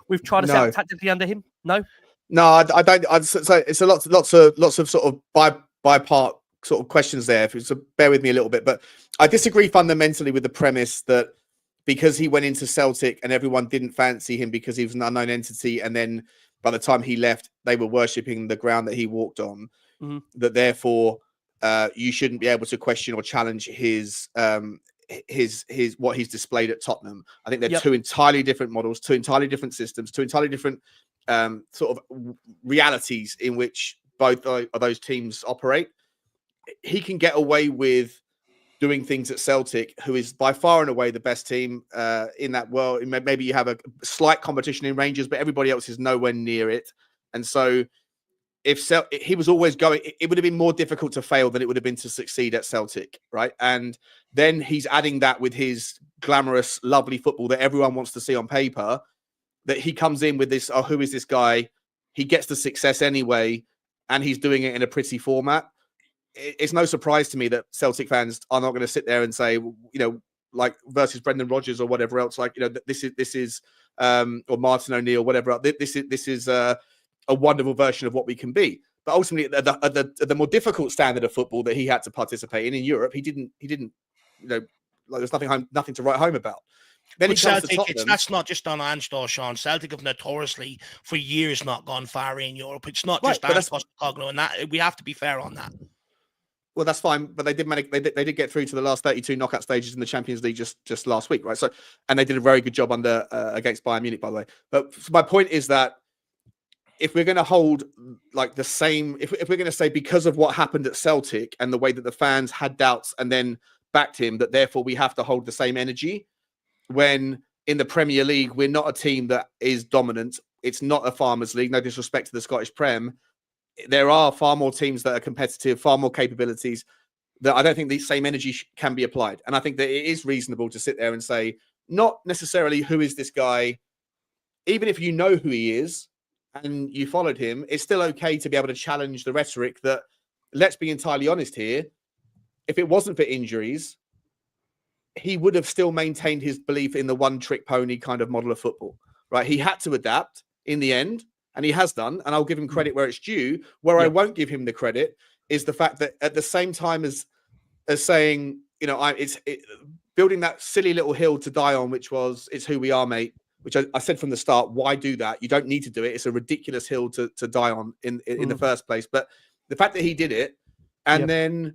we've tried to set up tactically under him? No, I don't. So it's lots of sort of by-part sort of questions there, so bear with me a little bit. But I disagree fundamentally with the premise that because he went into Celtic and everyone didn't fancy him because he was an unknown entity, and then by the time he left, they were worshipping the ground that he walked on, that therefore you shouldn't be able to question or challenge his what he's displayed at Tottenham. I think they're two entirely different models, two entirely different systems, two entirely different sort of realities in which both of those teams operate. He can get away with doing things at Celtic, who is by far and away the best team in that world. Maybe you have a slight competition in Rangers, but everybody else is nowhere near it. And so if he was always going, it would have been more difficult to fail than it would have been to succeed at Celtic, right? And then he's adding that with his glamorous, lovely football that everyone wants to see on paper, that he comes in with this, oh, who is this guy? He gets the success anyway, and he's doing it in a pretty format. It's no surprise to me that Celtic fans are not going to sit there and say, you know, like versus Brendan Rodgers or whatever else, like, you know, this is or Martin O'Neill, whatever. This is a wonderful version of what we can be. But ultimately, at the more difficult standard of football that he had to participate in Europe, he didn't, you know, like there's nothing to write home about. Then he comes to Tottenham. That's not just on Ange, though, Sean. Celtic have notoriously for years not gone far in Europe. It's not just Ange Postecoglou, and that we have to be fair on that. Well, that's fine, but they did get through to the last 32 knockout stages in the Champions League just last week, right? So, and they did a very good job under against Bayern Munich, by the way. But my point is that if we're going to hold like the same, if we're going to say because of what happened at Celtic and the way that the fans had doubts and then backed him, that therefore we have to hold the same energy, when in the Premier League we're not a team that is dominant. It's not a farmers' league. No disrespect to the Scottish Prem. There are far more teams that are competitive, far more capabilities, that I don't think the same energy can be applied. And I think that it is reasonable to sit there and say, not necessarily who is this guy, even if you know who he is and you followed him, it's still okay to be able to challenge the rhetoric that, let's be entirely honest here, if it wasn't for injuries, he would have still maintained his belief in the one-trick pony kind of model of football, right? He had to adapt in the end, and he has done, and I'll give him credit where it's due. Where I won't give him the credit is the fact that at the same time as saying, you know, building that silly little hill to die on, which was, it's who we are, mate, which I said from the start, why do that? You don't need to do it. It's a ridiculous hill to die on in the first place. But the fact that he did it, and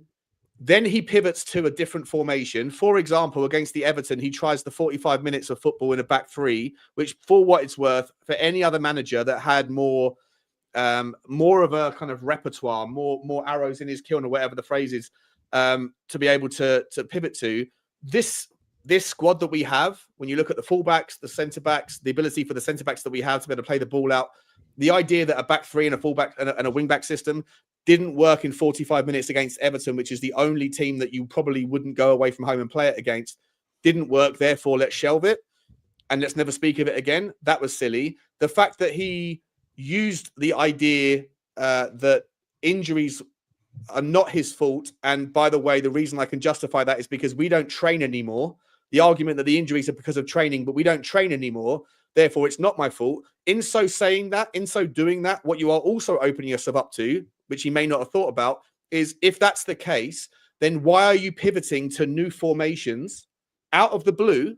then he pivots to a different formation. For example, against the Everton, he tries the 45 minutes of football in a back three, which, for what it's worth, for any other manager that had more of a kind of repertoire, more arrows in his kiln, or whatever the phrase is, to be able to pivot to, this squad that we have, when you look at the fullbacks, the centre backs, the ability for the centre backs that we have to be able to play the ball out, the idea that a back three and a fullback and a wing back system didn't work in 45 minutes against Everton, which is the only team that you probably wouldn't go away from home and play it against, didn't work. Therefore, let's shelve it and let's never speak of it again. That was silly. The fact that he used the idea that injuries are not his fault. And by the way, the reason I can justify that is because we don't train anymore. The argument that the injuries are because of training, but we don't train anymore. Therefore, it's not my fault. In so saying that, in so doing that, what you are also opening yourself up to, which you may not have thought about, is if that's the case, then why are you pivoting to new formations out of the blue,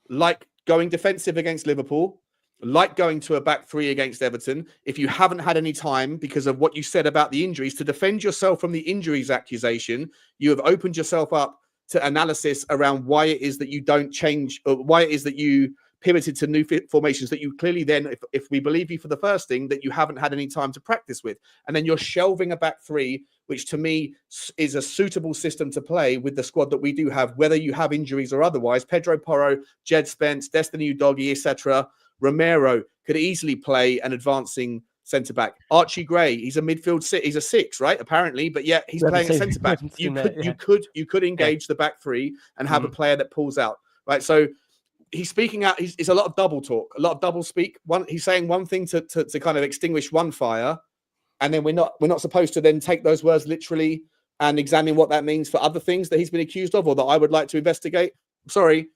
like going defensive against Liverpool, like going to a back three against Everton, if you haven't had any time because of what you said about the injuries to defend yourself from the injuries accusation? You have opened yourself up to analysis around why it is that you don't change, or why it is that you pivoted to new formations that you clearly then, if we believe you for the first thing, that you haven't had any time to practice with. And then you're shelving a back three, which to me is a suitable system to play with the squad that we do have, whether you have injuries or otherwise. Pedro Porro, Jed Spence, Destiny Udogie, etc. Romero could easily play an advancing centre-back. Archie Gray, he's a midfield, he's a 6, right? Apparently, but yet he's playing a centre-back. You could engage the back three and have a player that pulls out, right? So he's speaking out. It's a lot of double talk, a lot of double speak. He's saying one thing to kind of extinguish one fire, and then we're not supposed to then take those words literally and examine what that means for other things that he's been accused of or that I would like to investigate. Sorry,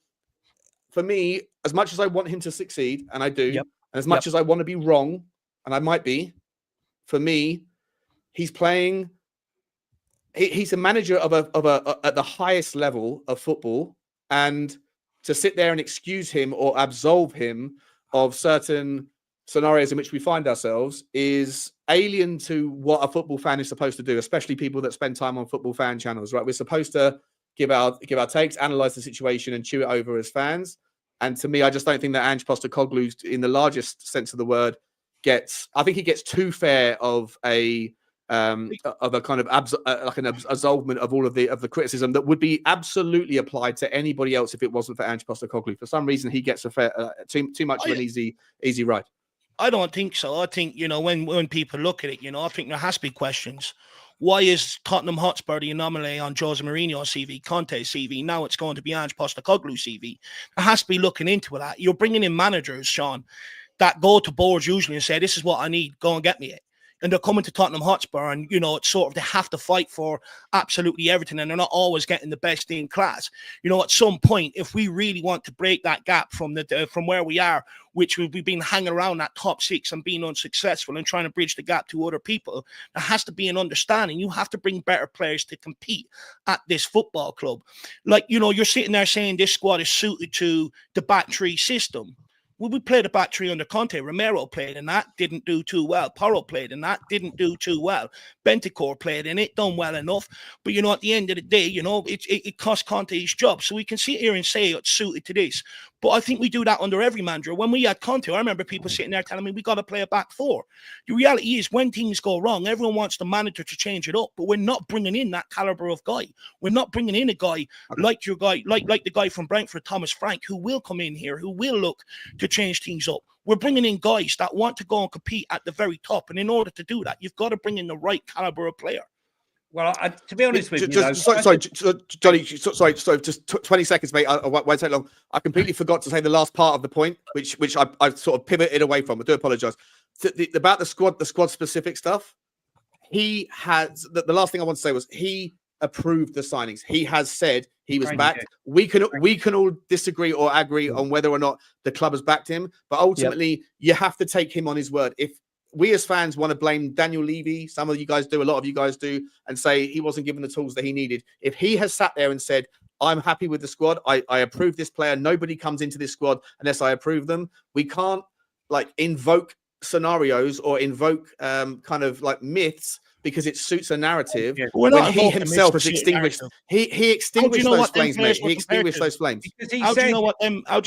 for me, as much as I want him to succeed, and I do, and as much as I want to be wrong, and I might be, for me, he's playing. He's a manager of a at the highest level of football, and to sit there and excuse him or absolve him of certain scenarios in which we find ourselves is alien to what a football fan is supposed to do, especially people that spend time on football fan channels, right? We're supposed to give our takes, analyze the situation and chew it over as fans. And to me, I just don't think that Ange Postecoglou, in the largest sense of the word, I think he gets too fair of a kind of like an absolvement of all of the criticism that would be absolutely applied to anybody else if it wasn't for Ange Postecoglou. For some reason, he gets a fair too much of an easy ride. I don't think so. I think, when people look at it, I think there has to be questions. Why is Tottenham Hotspur the anomaly on Jose Mourinho's CV, Conte's CV? Now it's going to be Ange Postecoglou's CV. There has to be looking into that. You're bringing in managers, Sean, that go to boards usually and say, this is what I need, go and get me it. And they're coming to Tottenham Hotspur and, it's sort of, they have to fight for absolutely everything. And they're not always getting the best in class. At some point, if we really want to break that gap from where we are, which we've been hanging around that top 6 and being unsuccessful and trying to bridge the gap to other people, there has to be an understanding. You have to bring better players to compete at this football club. Like, you're sitting there saying this squad is suited to the back three system. Well, we played a back three under Conte. Romero played in that, didn't do too well. Porro played in that, didn't do too well. Bentancur played in it, done well enough. But, at the end of the day, it cost Conte his job. So we can sit here and say it's suited to this. But I think we do that under every manager. When we had Conte, I remember people sitting there telling me we got to play a back four. The reality is when things go wrong, everyone wants the manager to change it up. But we're not bringing in that caliber of guy. We're not bringing in a guy like the guy from Brentford, Thomas Frank, who will come in here, who will look to change things up. We're bringing in guys that want to go and compete at the very top. And in order to do that, you've got to bring in the right caliber of player. Well, to be honest with you, Johnny, sorry, just 20 seconds, mate. I won't take long. I completely forgot to say the last part of the point, which I sort of pivoted away from. I do apologise. About the squad specific stuff. He has the last thing I want to say was he approved the signings. He has said he was backed. We can all disagree or agree on whether or not the club has backed him, but ultimately you have to take him on his word. If we as fans want to blame Daniel Levy, some of you guys do, a lot of you guys do, and say he wasn't given the tools that he needed. If he has sat there and said, I'm happy with the squad, I approve this player, nobody comes into this squad unless I approve them, we can't invoke scenarios or invoke kind of like myths because it suits a narrative. When he himself has extinguished, he extinguished those flames, mate. He extinguished those flames. How do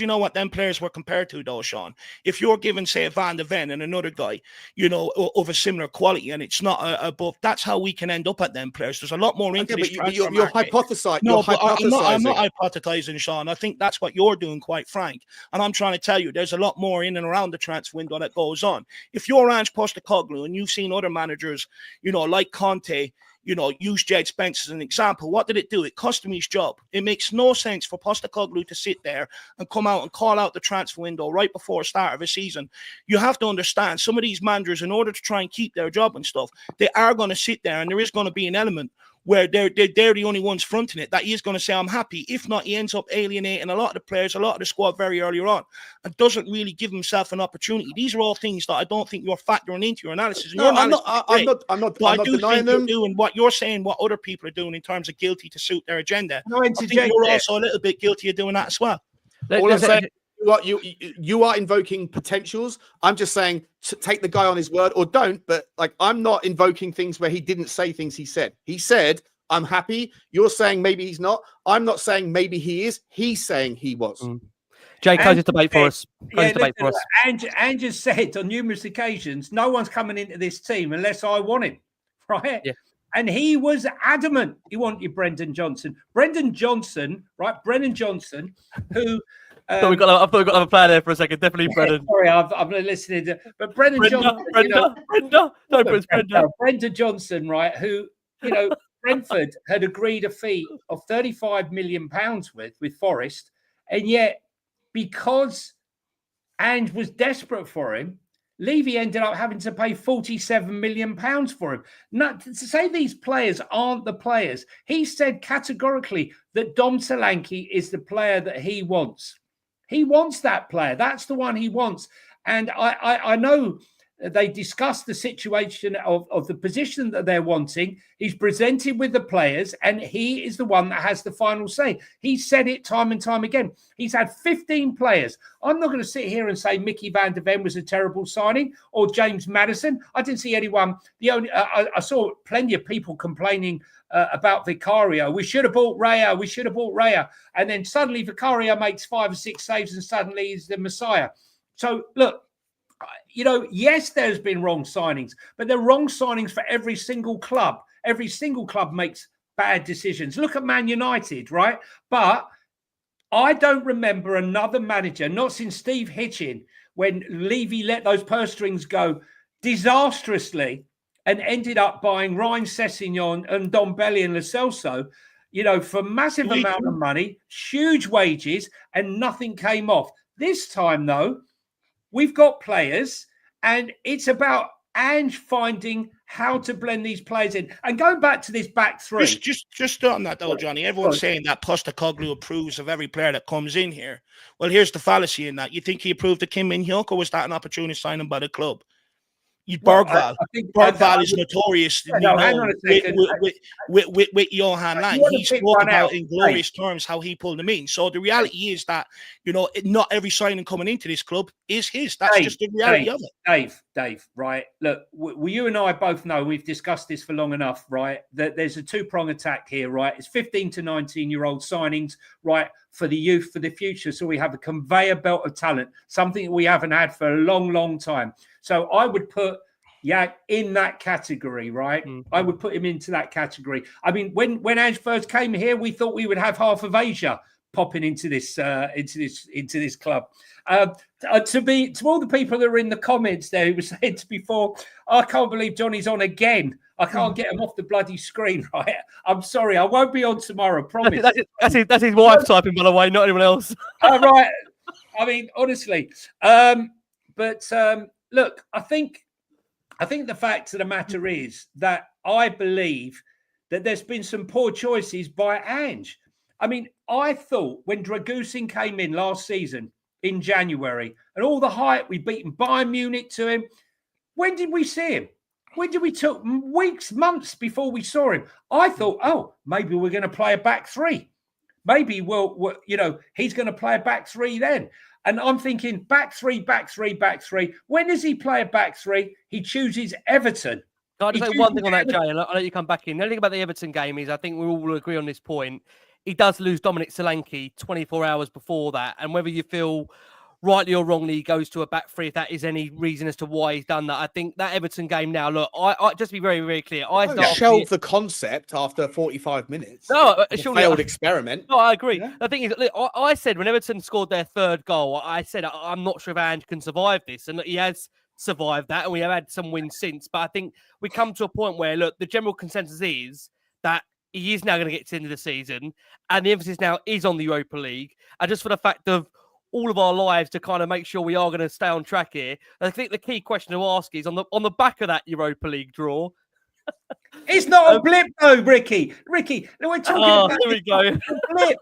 you know what them players were compared to, though, Sean? If you're given, say, a Van de Ven and another guy, of a similar quality, and it's not above, that's how we can end up at them players. There's a lot more into this. But you're hypothesizing. No, I'm not hypothesizing, Sean. I think that's what you're doing, quite frank. And I'm trying to tell you, there's a lot more in and around the transfer window that goes on. If you're Ange Postecoglou and you've seen other managers, like Conte, use Jed Spence as an example. What did it do? It cost him his job. It makes no sense for Postecoglou to sit there and come out and call out the transfer window right before the start of a season. You have to understand, some of these managers, in order to try and keep their job and stuff, they are going to sit there and there is going to be an element where they're the only ones fronting it, that he is going to say, I'm happy. If not, he ends up alienating a lot of the players, a lot of the squad very earlier on, and doesn't really give himself an opportunity. These are all things that I don't think you're factoring into your analysis. And No, your I'm not denying them. You're doing what you're saying, what other people are doing in terms of guilty to suit their agenda. No, I think you're also a little bit guilty of doing that as well. All I'm saying, you are invoking potentials. I'm just saying take the guy on his word or don't. But like, I'm not invoking things where he didn't say things he said. He said, I'm happy. You're saying maybe he's not. I'm not saying maybe he is. He's saying he was. Jay, close the debate for us. Andrew said on numerous occasions, no one's coming into this team unless I want him, right? Yeah. And he was adamant he wanted Brendan Johnson. Brendan Johnson, who... I thought we got another player there for a second. Definitely Brendan. Sorry, I've been listening. But Brendan Johnson... Brendan Johnson, right, who, Brentford had agreed a fee of £35 million with Forest. And yet, because Ange was desperate for him, Levy ended up having to pay £47 million for him. Not to say these players aren't the players. He said categorically that Dom Solanke is the player that he wants. He wants that player. That's the one he wants. And I know they discussed the situation of the position that they're wanting. He's presented with the players, and he is the one that has the final say. He said it time and time again. He's had 15 players. I'm not going to sit here and say Mickey van der Ven was a terrible signing or James Maddison. I didn't see anyone. I saw plenty of people complaining about Vicario. We should have bought Raya. And then suddenly Vicario makes 5 or 6 saves and suddenly he's the Messiah. So look, yes, there's been wrong signings, but they're wrong signings for every single club. Every single club makes bad decisions. Look at Man United, right? But I don't remember another manager, not since Steve Hitchin, when Levy let those purse strings go disastrously and ended up buying Ryan Sessegnon and Dombelli and Lo Celso, for massive amount of money, huge wages, and nothing came off. This time, though, we've got players, and it's about Ange finding how to blend these players in. And going back to this back three. Just on that, though, Johnny, everyone's saying that Postecoglou approves of every player that comes in here. Well, here's the fallacy in that. You think he approved of Kim Min-hyuk, or was that an opportunity signing by the club? Bergvall is notorious with Johan Lang. He spoke about in glorious terms how he pulled him in. So the reality is that, not every signing coming into this club is his. That's just the reality of it. Dave, right? Look, you and I both know, we've discussed this for long enough, right? That there's a two-prong attack here, right? It's 15 to 19-year-old signings, right, for the youth, for the future. So we have a conveyor belt of talent, something we haven't had for a long, long time. So I would put Yak in that category, right? I would put him into that category. I mean, when Ange first came here, we thought we would have half of Asia popping into this club. To all the people that were in the comments there who were saying before, I can't believe Johnny's on again. I can't get him off the bloody screen, right? I'm sorry, I won't be on tomorrow, promise. That's his wife typing, by the way, not anyone else. Right. I mean, honestly. Look, I think the fact of the matter is that I believe that there's been some poor choices by Ange. I mean, I thought when Dragusin came in last season in January and all the hype, we beaten Bayern Munich to him. When did we see him? When did we took weeks, months before we saw him? I thought, maybe we're going to play a back three. Maybe he's going to play a back three then. And I'm thinking back three. When does he play a back three? He chooses Everton. Can I just say one thing on that, Jay? And I'll let you come back in. The only thing about the Everton game is I think we all will agree on this point. He does lose Dominic Solanke 24 hours before that. And whether you feel rightly or wrongly he goes to a back three, if that is any reason as to why he's done that, I think that Everton game now, look, I just to be very, very clear. I shelved the concept after 45 minutes. No, surely failed experiment. No, I agree. Yeah. The thing is, look, I said when Everton scored their third goal, I said I'm not sure if Ange can survive this, and he has survived that, and we have had some wins since. But I think we come to a point where, look, the general consensus is that he is now going to get to the end of the season, and the emphasis now is on the Europa League, and just for the fact of all of our lives to kind of make sure we are going to stay on track here. I think the key question to ask is on the back of that Europa League draw, It's not a blip, though, Ricky. Ricky, we're talking about here we go. A blip.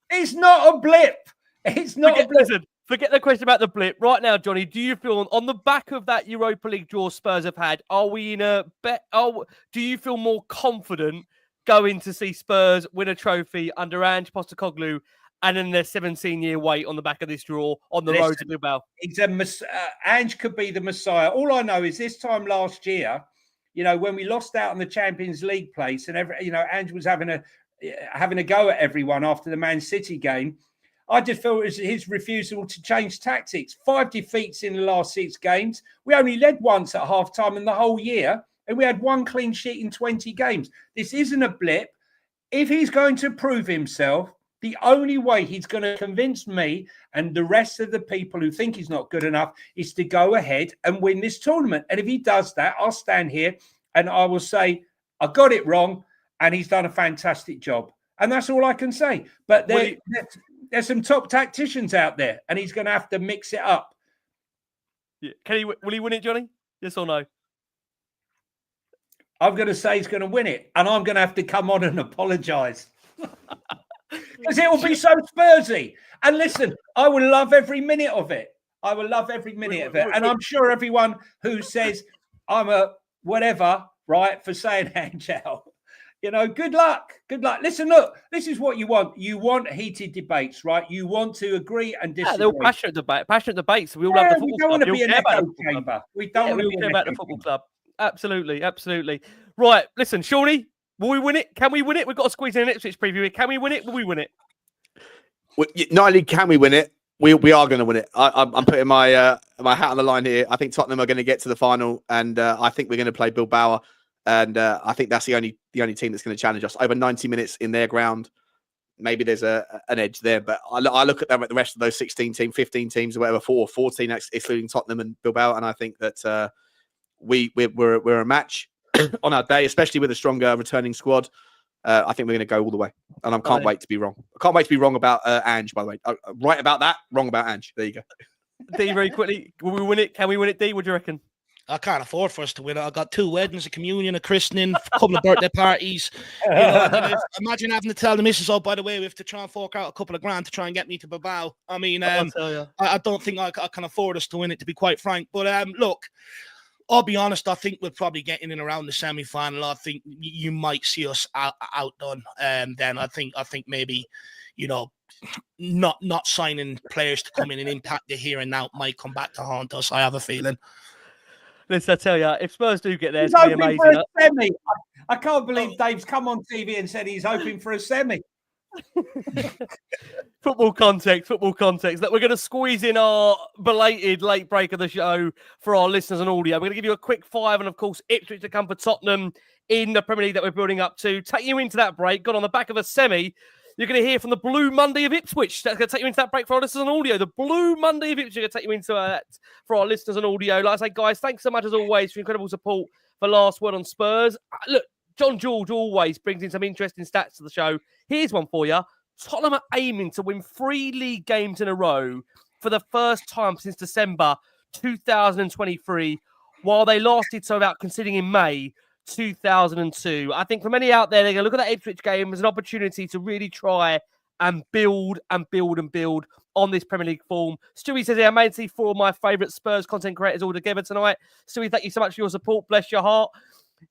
It's not a blip. It's not a blip. Listen, forget the question about the blip. Right now, Johnny, do you feel on the back of that Europa League draw Spurs have had, are we in a bet? Do you feel more confident going to see Spurs win a trophy under Ange Postecoglou and in their 17-year wait on the back of this draw on the road to Bilbao? Ange could be the Messiah. All I know is this time last year, when we lost out on the Champions League place and Ange was having a go at everyone after the Man City game. I just felt it was his refusal to change tactics. 5 defeats in the last 6 games. We only led once at half-time in the whole year, and we had 1 clean sheet in 20 games. This isn't a blip. If he's going to prove himself, the only way he's going to convince me and the rest of the people who think he's not good enough is to go ahead and win this tournament. And if he does that, I'll stand here and I will say, I got it wrong, and he's done a fantastic job. And that's all I can say. But there's some top tacticians out there, and he's going to have to mix it up. Yeah. Will he win it, Johnny? Yes or no? I'm going to say he's going to win it, and I'm going to have to come on and apologise. Because it will be so Spursy. And listen, I will love every minute of it. I will love every minute of it. And I'm sure everyone who says I'm a whatever, right, for saying Angel, good luck. Good luck. Listen, look, this is what you want. You want heated debates, right? You want to agree and disagree. Yeah, they're all passionate debates. We all love the football club. We don't want to be an echo chamber. We don't want to be about the football club. Absolutely, absolutely. Right, listen, Shawnee, will we win it? Can we win it? We've got to squeeze in an Ipswich preview here. Can we win it? Will we win it? Not only can we win it, we are going to win it. I'm putting my hat on the line here. I think Tottenham are going to get to the final, and I think we're going to play Bilbao. And I think that's the only team that's going to challenge us. Over 90 minutes in their ground, maybe there's an edge there. But I look at them at the rest of those 16 teams, 15 teams, or whatever, 14, excluding Tottenham and Bilbao. And I think that we're a match on our day, especially with a stronger returning squad. I think we're going to go all the way. And I can't wait to be wrong. I can't wait to be wrong about Ange, by the way. Right about that, wrong about Ange. There you go. D, very quickly, will we win it? Can we win it, D? What do you reckon? I can't afford for us to win it. I got 2 weddings, a communion, a christening, a couple of birthday parties. Imagine having to tell the missus, oh, by the way, we have to try and fork out a couple of grand to try and get me to Bilbao. I mean, I don't think I can afford us to win it, to be quite frank. But look, I'll be honest, I think we're probably getting in around the semi-final. I think you might see us outdone. Then I think maybe, not signing players to come in and impact the here and now might come back to haunt us. I have a feeling. Listen, I tell you, if Spurs do get there, it's going to be amazing. Semi. I can't believe Dave's come on TV and said he's hoping for a semi. Football context. That we're going to squeeze in our belated late break of the show for our listeners on audio. We're going to give you a quick 5, and of course, Ipswich to come for Tottenham in the Premier League that we're building up to. Take you into that break. Got on the back of a semi. You're going to hear from the Blue Monday of Ipswich. That's going to take you into that break for our listeners on audio. The Blue Monday of Ipswich are going to take you into that for our listeners on audio. Like I say, guys, thanks so much as always for incredible support for Last Word on Spurs. Look, John George always brings in some interesting stats to the show. Here's one for you. Tottenham are aiming to win 3 league games in a row for the first time since December 2023, while they lasted so without conceding in May 2002. I think for many out there, they're going to look at that Ipswich game as an opportunity to really try and build on this Premier League form. Stewie says, I may see 4 of my favourite Spurs content creators all together tonight. Stewie, thank you so much for your support. Bless your heart.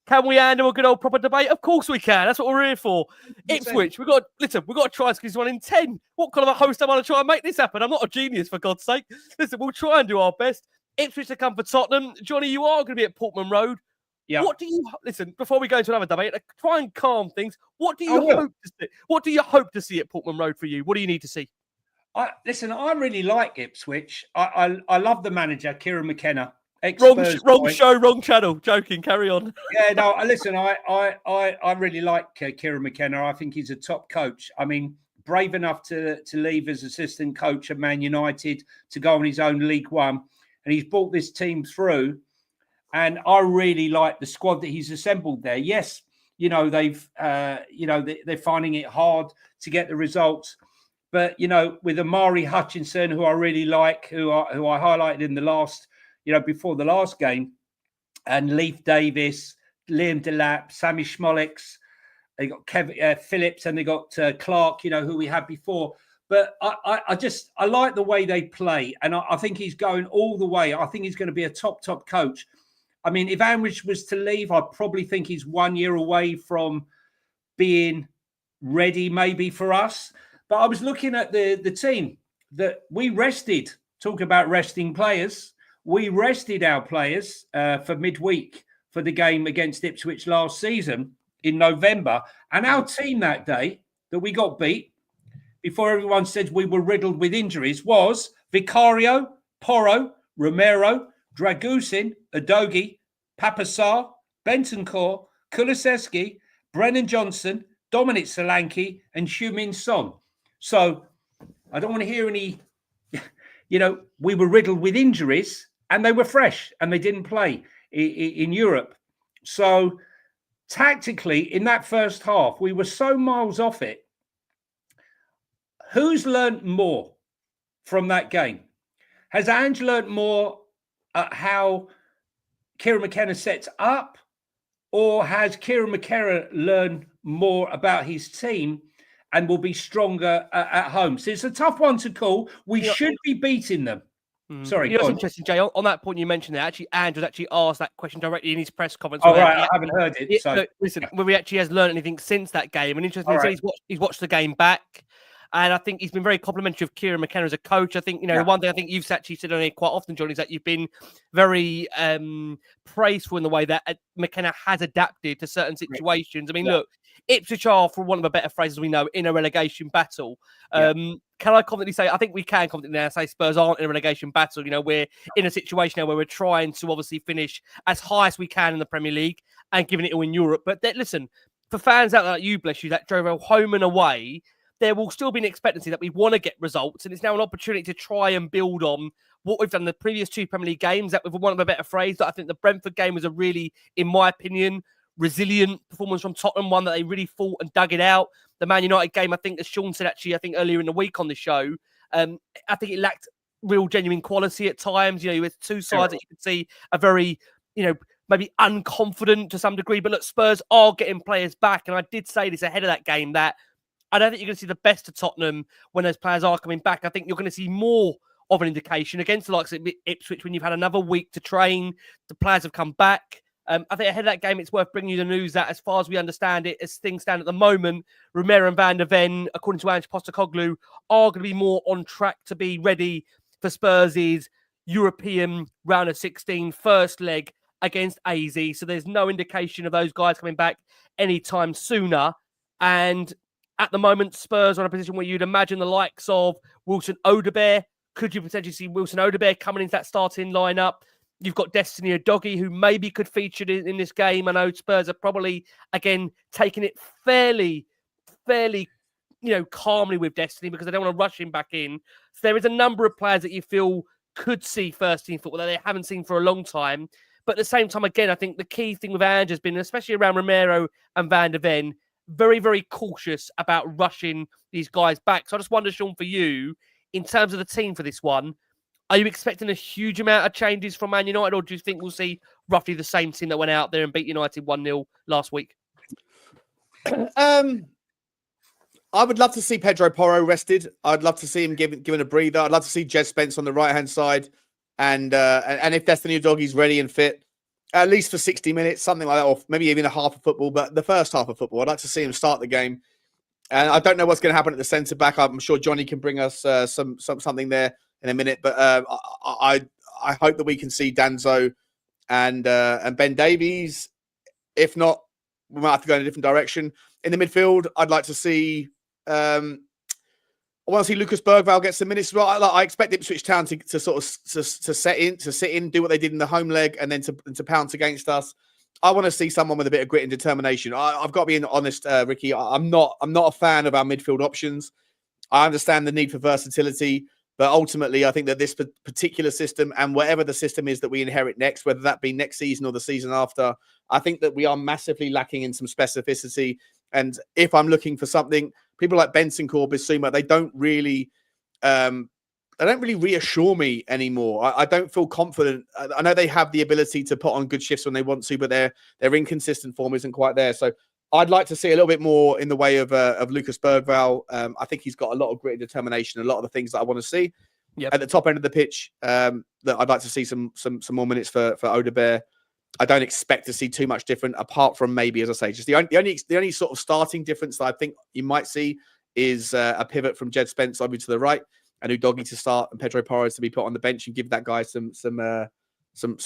Can we handle a good old proper debate? Of course we can. That's what we're here for. Ipswich, we've got to try and squeeze 1 in 10. What kind of a host am I to try and make this happen? I'm not a genius, for God's sake. Listen, we'll try and do our best. Ipswich to come for Tottenham. Johnny, you are going to be at Portman Road. Yeah. What do you listen before we go into another debate? Try and calm things. What do you hope to see? What do you hope to see at Portman Road for you? What do you need to see? I really like Ipswich. I love the manager, Kieran McKenna. Wrong show, wrong channel. Joking. Carry on. Yeah, no. Listen, I really like Kieran McKenna. I think he's a top coach. I mean, brave enough to leave as assistant coach at Man United to go on his own League One, and he's brought this team through. And I really like the squad that he's assembled there. Yes, they're finding it hard to get the results, but with Amari Hutchinson, who I really like, who I highlighted in the last, before the last game, and Leif Davis, Liam Delap, Sammy Schmolix, they got Kevin Phillips, and they got Clark, who we had before. But I like the way they play, and I think he's going all the way. I think he's going to be a top coach. I mean, if Anrich was to leave, I probably think he's 1 year away from being ready, maybe, for us. But I was looking at the team that we rested. Talk about resting players. We rested our players for midweek for the game against Ipswich last season in November. And our team that day that we got beat, before everyone said we were riddled with injuries, was Vicario, Porro, Romero, Dragusin, Udogie, Papasar, Bentancur, Kulusevski, Brennan Johnson, Dominic Solanke, and Heung-Min Son. So I don't want to hear any, we were riddled with injuries and they were fresh and they didn't play in Europe. So tactically, in that first half, we were so miles off it. Who's learned more from that game? Has Ange learned more at how Kieran McKenna sets up, or has Kieran McKenna learned more about his team and will be stronger at home? So it's a tough one to call. We should be beating them. Sorry, it's interesting, Jay. On that point you mentioned there, actually, Ange was actually asked that question directly in his press conference. Oh, right, I haven't heard it. So listen, whether he actually has learned anything since that game, and interesting, he's watched the game back. And I think he's been very complimentary of Kieran McKenna as a coach. I think, one thing I think you've actually said on here quite often, John, is that you've been very praiseful in the way that McKenna has adapted to certain situations. I mean, look, Ipswich are, for one of the better phrases we know, in a relegation battle. Can I confidently say, I think we can confidently now say Spurs aren't in a relegation battle. We're in a situation now where we're trying to obviously finish as high as we can in the Premier League and giving it all in Europe. But listen, for fans out there like you, bless you, that drove home and away, there will still be an expectancy that we want to get results. And it's now an opportunity to try and build on what we've done in the previous two Premier League games. That, with one of a better phrase, that I think the Brentford game was a really, in my opinion, resilient performance from Tottenham, one that they really fought and dug it out. The Man United game, I think, as Sean said, actually, I think earlier in the week on the show, I think it lacked real genuine quality at times. With two sides that you could see are very, maybe unconfident to some degree. But look, Spurs are getting players back. And I did say this ahead of that game, that I don't think you're going to see the best of Tottenham when those players are coming back. I think you're going to see more of an indication against the likes of Ipswich when you've had another week to train. The players have come back. I think ahead of that game, it's worth bringing you the news that, as far as we understand it, as things stand at the moment, Romero and Van der Ven, according to Ange Postecoglou, are going to be more on track to be ready for Spurs' European round of 16 first leg against AZ. So there's no indication of those guys coming back anytime sooner. And at the moment, Spurs are in a position where you'd imagine the likes of Wilson Odobert. Could you potentially see Wilson Odobert coming into that starting lineup? You've got Destiny Udogie, who maybe could feature in this game. I know Spurs are probably, again, taking it fairly, calmly with Destiny because they don't want to rush him back in. So there is a number of players that you feel could see first-team football that they haven't seen for a long time. But at the same time, again, I think the key thing with Ange has been, especially around Romero and Van der Ven, very, very cautious about rushing these guys back. So I just wonder, Sean, for you, in terms of the team for this one, are you expecting a huge amount of changes from Man United, or do you think we'll see roughly the same team that went out there and beat United 1-0 last week? I would love to see Pedro Porro rested. I'd love to see him given a breather. I'd love to see Jed Spence on the right-hand side. And if Destiny Udogie's ready and fit, at least for 60 minutes, something like that, or maybe even a half of football, but the first half of football, I'd like to see him start the game. And I don't know what's going to happen at the centre-back. I'm sure Johnny can bring us something there in a minute. But I hope that we can see Danzo and Ben Davies. If not, we might have to go in a different direction. In the midfield, I'd like to see... I want to see Lucas Bergvall get some minutes. Well, I expect Ipswich Town to sort of sit in, do what they did in the home leg, and then to pounce against us. I want to see someone with a bit of grit and determination. I've got to be honest, Ricky. I'm not a fan of our midfield options. I understand the need for versatility, but ultimately, I think that this particular system and whatever the system is that we inherit next, whether that be next season or the season after, I think that we are massively lacking in some specificity. And if I'm looking for something, people like Bentancur, Bissouma, they don't really really reassure me anymore. I don't feel confident. I know they have the ability to put on good shifts when they want to, but their inconsistent form isn't quite there. So I'd like to see a little bit more in the way of Lucas Bergvall. I think he's got a lot of grit and determination, a lot of the things that I want to see. Yep. At the top end of the pitch, that I'd like to see some more minutes for Odebear. I don't expect to see too much different, apart from maybe, as I say, just the only sort of starting difference that I think you might see is a pivot from Jed Spence over to the right, and Udogie to start, and Pedro Porres to be put on the bench and give that guy some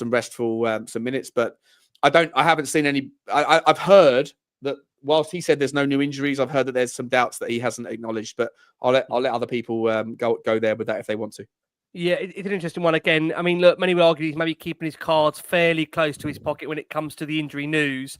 restful some minutes. But I haven't seen any. I've heard that whilst he said there's no new injuries, I've heard that there's some doubts that he hasn't acknowledged. But I'll let other people go there with that if they want to. Yeah, it's an interesting one again. I mean, look, many would argue he's maybe keeping his cards fairly close to his pocket when it comes to the injury news.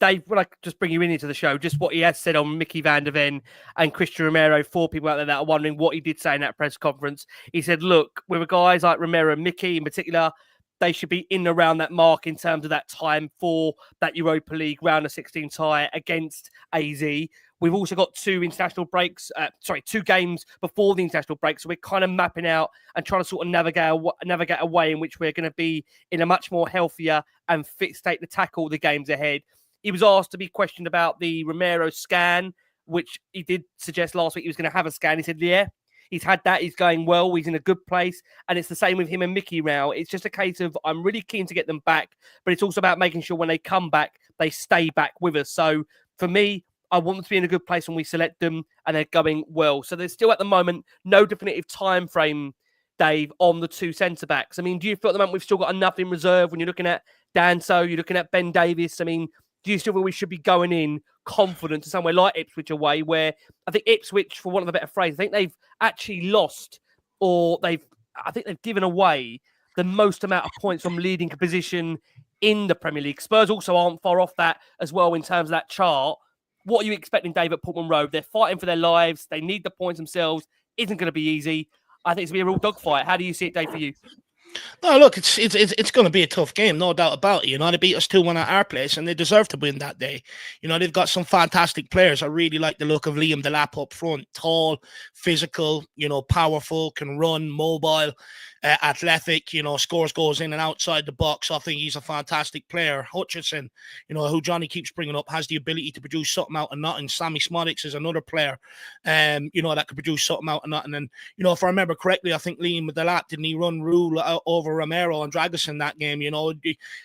Dave, when I just bring you into the show, just what he has said on Mickey van der Ven and Christian Romero, for people out there that are wondering what he did say in that press conference. He said, look, with guys like Romero and Mickey in particular, they should be in and around that mark in terms of that time for that Europa League round of 16 tie against AZ. We've also got 2 international breaks, 2 games before the international break. So we're kind of mapping out and trying to sort of navigate a way in which we're going to be in a much more healthier and fit state to tackle the games ahead. He was asked to be questioned about the Romero scan, which he did suggest last week he was going to have a scan. He said, yeah, he's had that. He's going well. He's in a good place. And it's the same with him and Mickey now. It's just a case of I'm really keen to get them back, but it's also about making sure when they come back, they stay back with us. So for me, I want them to be in a good place when we select them and they're going well. So there's still at the moment no definitive time frame, Dave, on the 2 centre-backs. I mean, do you feel at the moment we've still got enough in reserve when you're looking at Danso, you're looking at Ben Davies? I mean, do you still feel we should be going in confident to somewhere like Ipswich away, where I think Ipswich, for want of a better phrase, I think they've actually lost, or I think they've given away the most amount of points from leading position in the Premier League. Spurs also aren't far off that as well in terms of that chart. What are you expecting, Dave, at Portman Road? They're fighting for their lives. They need the points themselves. Isn't going to be easy. I think it's going to be a real dogfight. How do you see it, Dave, for you? No, look, it's going to be a tough game, no doubt about it. You know, they beat us 2-1 at our place, and they deserve to win that day. You know, they've got some fantastic players. I really like the look of Liam Delap up front. Tall, physical, you know, powerful, can run, mobile, athletic, you know, scores goals in and outside the box. I think he's a fantastic player. Hutchinson, you know, who Johnny keeps bringing up, has the ability to produce something out of nothing. Sammy Smodics is another player, you know, that could produce something out of nothing. And, you know, if I remember correctly, I think Liam Delap, didn't he run rule over Romero and Dragusin that game? You know,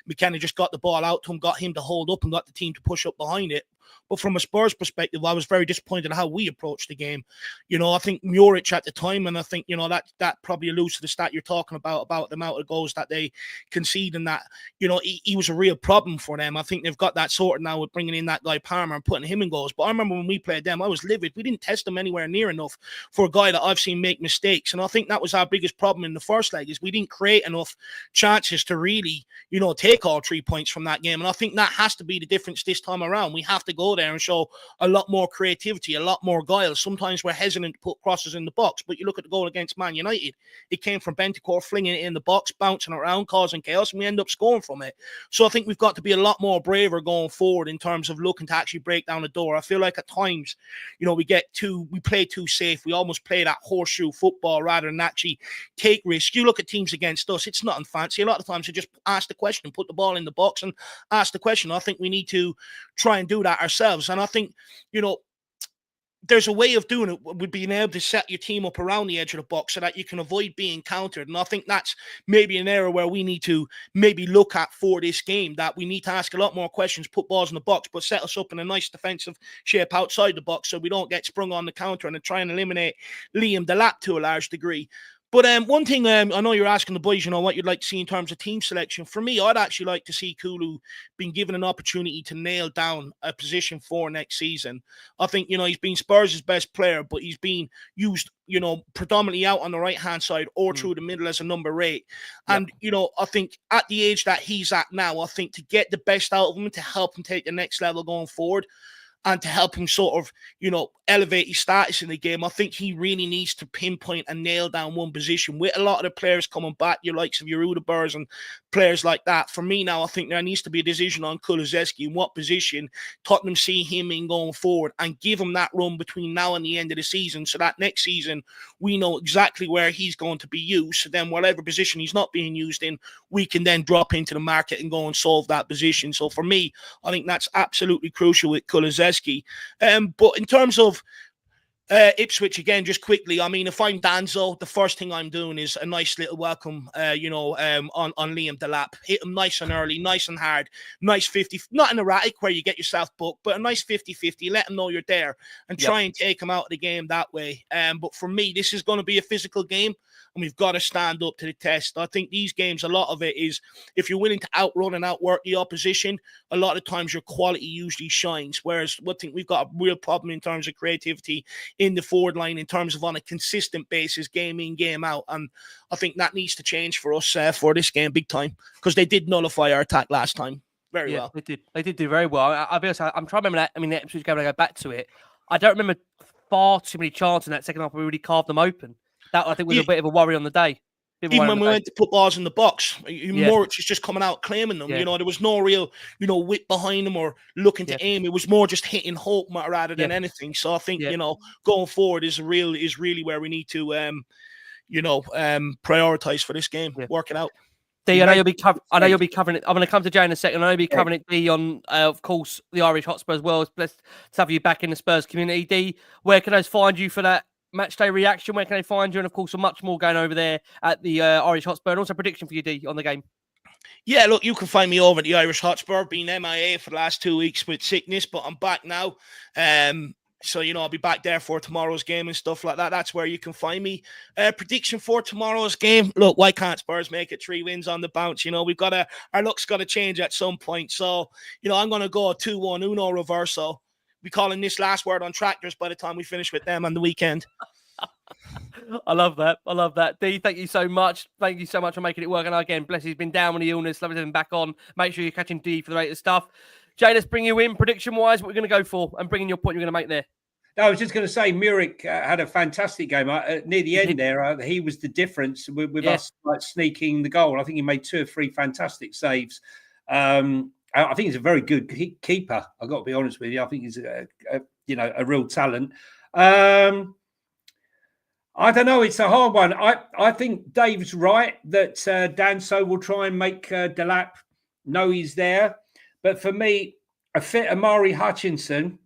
McKenna just got the ball out to him, got him to hold up and got the team to push up behind it. But from a Spurs perspective, I was very disappointed at how we approached the game. You know, I think Muric at the time, and I think, you know, that probably alludes to the stat you're talking about the amount of goals that they concede, and that, you know, he was a real problem for them. I think they've got that sorted now with bringing in that guy Palmer and putting him in goals. But I remember when we played them, I was livid. We didn't test them anywhere near enough for a guy that I've seen make mistakes. And I think that was our biggest problem in the first leg, is we didn't create enough chances to really, you know, take all 3 points from that game. And I think that has to be the difference this time around. We have to go there and show a lot more creativity, a lot more guile. Sometimes we're hesitant to put crosses in the box, but you look at the goal against Man United, it came from Bentancur flinging it in the box, bouncing around, causing chaos, and we end up scoring from it. So I think we've got to be a lot more braver going forward in terms of looking to actually break down the door. I feel like at times, you know, we play too safe. We almost play that horseshoe football rather than actually take risks. You look at teams against us, it's nothing fancy. A lot of times they just ask the question, put the ball in the box and ask the question. I think we need to try and do that ourselves. And I think, you know, there's a way of doing it with being able to set your team up around the edge of the box so that you can avoid being countered. And I think that's maybe an area where we need to maybe look at for this game, that we need to ask a lot more questions, put balls in the box, but set us up in a nice defensive shape outside the box so we don't get sprung on the counter and try and eliminate Liam Delap to a large degree. But one thing, I know you're asking the boys, you know, what you'd like to see in terms of team selection. For me, I'd actually like to see Kulu being given an opportunity to nail down a position for next season. I think, you know, he's been Spurs' best player, but he's been used, you know, predominantly out on the right-hand side or through the middle as a number 8. And, you know, I think at the age that he's at now, I think to get the best out of him, to help him take the next level going forward, and to help him sort of, elevate his status in the game. I think he really needs to pinpoint and nail down one position. With a lot of the players coming back, your likes of your Udebers and players like that, for me now, I think there needs to be a decision on Kulusevski in what position Tottenham see him in going forward, and give him that run between now and the end of the season, so that next season we know exactly where he's going to be used. So then whatever position he's not being used in, we can then drop into the market and go and solve that position. So for me, I think that's absolutely crucial with Kulusevski. But in terms of Ipswich, again, just quickly, I mean, if I'm Danzo, the first thing I'm doing is a nice little welcome, on Liam Delap. Hit him nice and early, nice and hard, nice 50, not an erratic where you get yourself booked, but a nice 50-50. Let him know you're there and try and take him out of the game that way. But for me, this is going to be a physical game, and we've got to stand up to the test. I think these games, a lot of it is if you're willing to outrun and outwork the opposition, a lot of times your quality usually shines. Whereas I think we've got a real problem in terms of creativity in the forward line, in terms of on a consistent basis, game in, game out. And I think that needs to change for us for this game big time, because they did nullify our attack last time very well. They did do very well. I'll be honest, I'm trying to remember that. I mean, the Ipswich game, when I go back to it, I don't remember far too many chances in that second half where we really carved them open. That, I think, was a bit of a worry on the day. Even when we went to put balls in the box, Moritz is just coming out claiming them. Yeah. There was no real, whip behind him or looking to aim. It was more just hitting hope rather than anything. So I think going forward is really where we need to prioritize for this game. Work it out. D, I know you'll be covering it. I'm going to come to Jay in a second. I know you'll be covering it, D, on of course the Irish Hotspur as well. It's blessed to have you back in the Spurs community. D, where can those find you for that match day reaction? Where can they find you? And of course, much more going over there at the Irish Hotspur, and also prediction for you, D, on the game. Yeah, look, you can find me over at the Irish Hotspur. Been MIA for the last 2 weeks with sickness, but I'm back now. So, I'll be back there for tomorrow's game and stuff like that. That's where you can find me. Prediction for tomorrow's game. Look, why can't Spurs make it 3 wins on the bounce? We've got our luck's got to change at some point. So, I'm going to go 2-1 Uno Reverso. Be calling this last word on tractors by the time we finish with them on the weekend. I love that. D, thank you so much. Thank you so much for making it work. And again, bless, he's been down with the illness. Love to have him back on. Make sure you're catching D for the latest stuff. Jay, let's bring you in. Prediction-wise, what we're going to go for, and bring in your point you're going to make there. No, I was just going to say, Min-hyuk had a fantastic game. Near the end there, he was the difference with us sneaking the goal. I think he made 2 or 3 fantastic saves. I think he's a very good keeper. I've got to be honest with you. I think he's a real talent. I don't know. It's a hard one. I think Dave's right that Danso will try and make Delap know he's there. But for me, a fit Amari Hutchinson,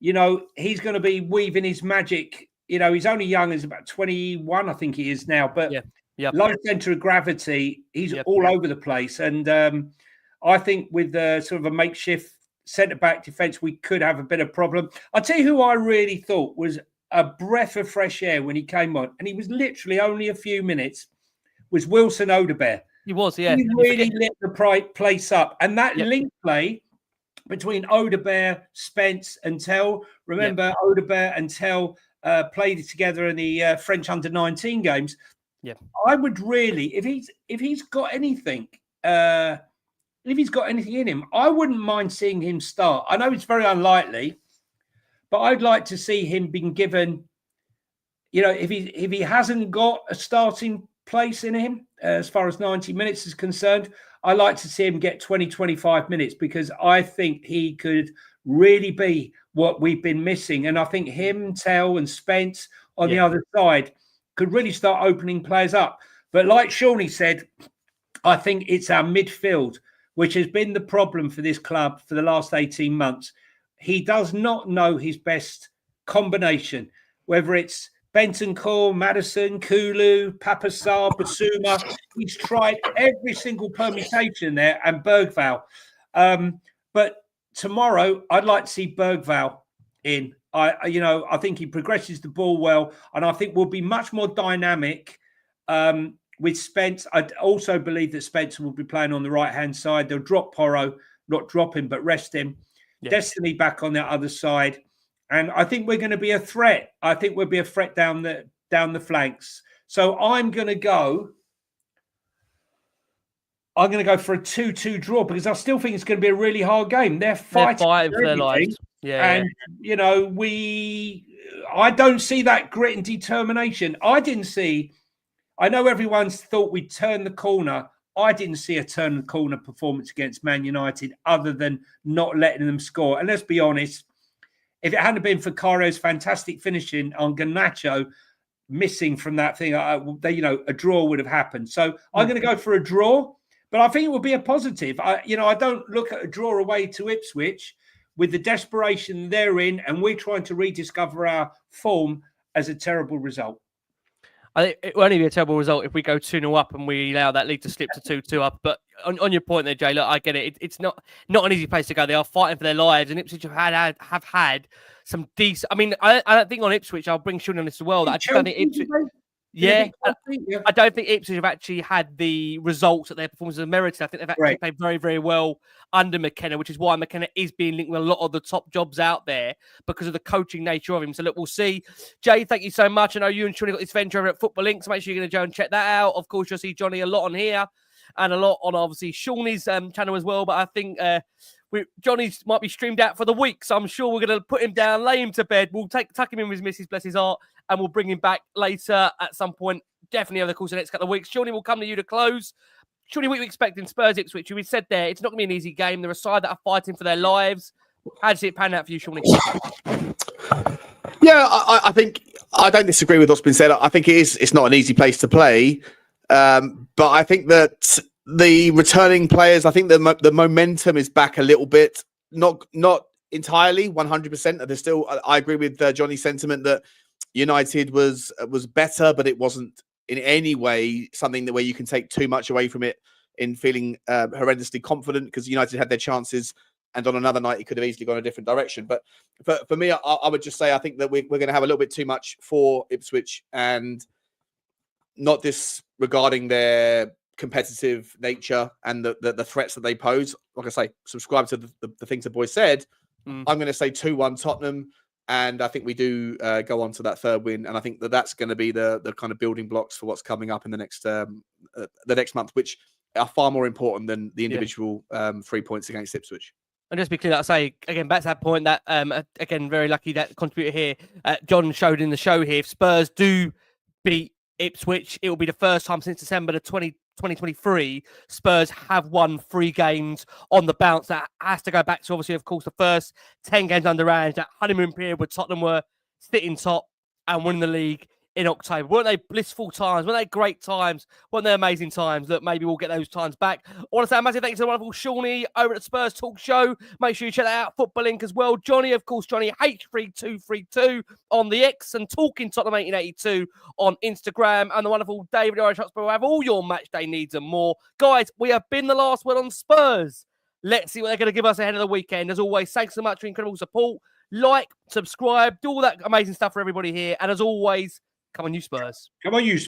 he's going to be weaving his magic. He's only young, he's about 21, I think he is now. But low centre of gravity, he's all over the place. And I think with sort of a makeshift centre-back defence, we could have a bit of problem. I'll tell you who I really thought was a breath of fresh air when he came on, and he was literally only a few minutes, was Wilson Odobert. He was, yeah. He really lit the place up. And that link play between Odobert, Spence and Tell. Remember, Odobert and Tell played together in the French under-19 games. Yeah. I would really, if he's got anything... if he's got anything in him, I wouldn't mind seeing him start. I know it's very unlikely, but I'd like to see him being given, if he hasn't got a starting place in him, as far as 90 minutes is concerned, I like to see him get 20, 25 minutes, because I think he could really be what we've been missing. And I think him, Tell and Spence on the other side could really start opening players up. But like Shawnee said, I think it's our midfield, which has been the problem for this club for the last 18 months. He does not know his best combination, whether it's Bentancur, Maddison, Kulu, Papasar, Basuma. He's tried every single permutation there, and Bergvall. But tomorrow, I'd like to see Bergvall in. I think he progresses the ball well, and I think we'll be much more dynamic with Spence. I also believe that Spencer will be playing on the right-hand side. They'll drop Porro, not drop him, but rest him. Yeah. Destiny back on the other side. And I think we're going to be a threat. I think we'll be a threat down the flanks. So I'm going to go for a 2-2 draw, because I still think it's going to be a really hard game. They're fighting for their lives. Yeah. And, you know, I don't see that grit and determination. I know everyone's thought we'd turn the corner. I didn't see a turn the corner performance against Man United other than not letting them score. And let's be honest, if it hadn't been for Cairo's fantastic finishing on Garnacho missing from that thing, a draw would have happened. So I'm going to go for a draw, but I think it will be a positive. I don't look at a draw away to Ipswich with the desperation they're in, and we're trying to rediscover our form as a terrible result. I think it will only be a terrible result if we go 2-0 up and we allow that lead to slip to 2-2 up. But on your point there, Jay, look, I get it. It's not an easy place to go. They are fighting for their lives, and Ipswich have had some decent. I mean, I don't think on Ipswich, I'll bring Sean on this as well. That I just don't think Ipswich. Yeah, I don't think Ipswich have actually had the results that their performances have merited. I think they've actually played very, very well under McKenna, which is why McKenna is being linked with a lot of the top jobs out there because of the coaching nature of him. So look, we'll see. Jay, thank you so much. I know you and Sean got this venture over at Football Link, so make sure you're going to go and check that out. Of course, you'll see Johnny a lot on here and a lot on obviously Sean's channel as well. But I think Johnny's might be streamed out for the week, so I'm sure we're going to put him down, lay him to bed. We'll tuck him in with his missus, bless his heart, and we'll bring him back later at some point, definitely over the course of the next couple of weeks. Shawnee will come to you to close. Shawnee, what are you expecting? Spurs Ipswich, we said there, it's not going to be an easy game. They're a side that are fighting for their lives. How does it pan out for you, Shawnee? Yeah, I think I don't disagree with what's been said. I think it's not an easy place to play. But I think that the returning players, I think the momentum is back a little bit. Not entirely, 100%. There's still, I agree with Johnny's sentiment that United was better, but it wasn't in any way something where you can take too much away from it in feeling horrendously confident, because United had their chances, and on another night it could have easily gone a different direction. But for me, I would just say I think that we're going to have a little bit too much for Ipswich, and not disregarding their competitive nature and the threats that they pose. Like I say, subscribe to the things the boys said. I'm going to say 2-1 Tottenham. And I think we do go on to that third win, and I think that's going to be the kind of building blocks for what's coming up in the next month, which are far more important than the individual 3 points against Ipswich. And just be clear, like I say, again, back to that point that, again, very lucky that contributor here, John showed in the show here, if Spurs do beat Ipswich, it will be the first time since December 2023, Spurs have won 3 games on the bounce. That has to go back to, obviously, of course, the first 10 games under Ange, that honeymoon period where Tottenham were sitting top and winning the league in October. Weren't they blissful times? Weren't they great times? Weren't they amazing times? Look, maybe we'll get those times back. I want to say a massive thank you to the wonderful Shawnee over at Spurs Talk Show. Make sure you check that out. Football Link as well. Johnny, of course, Johnny H3232 on the X, and Talking Tottenham 1882 on Instagram. And the wonderful David Irish Hotspur will have all your match day needs and more. Guys, we have been the last word on Spurs. Let's see what they're going to give us ahead of the weekend. As always, thanks so much for incredible support. Like, subscribe, do all that amazing stuff for everybody here. And as always, come on, you Spurs. Come on, you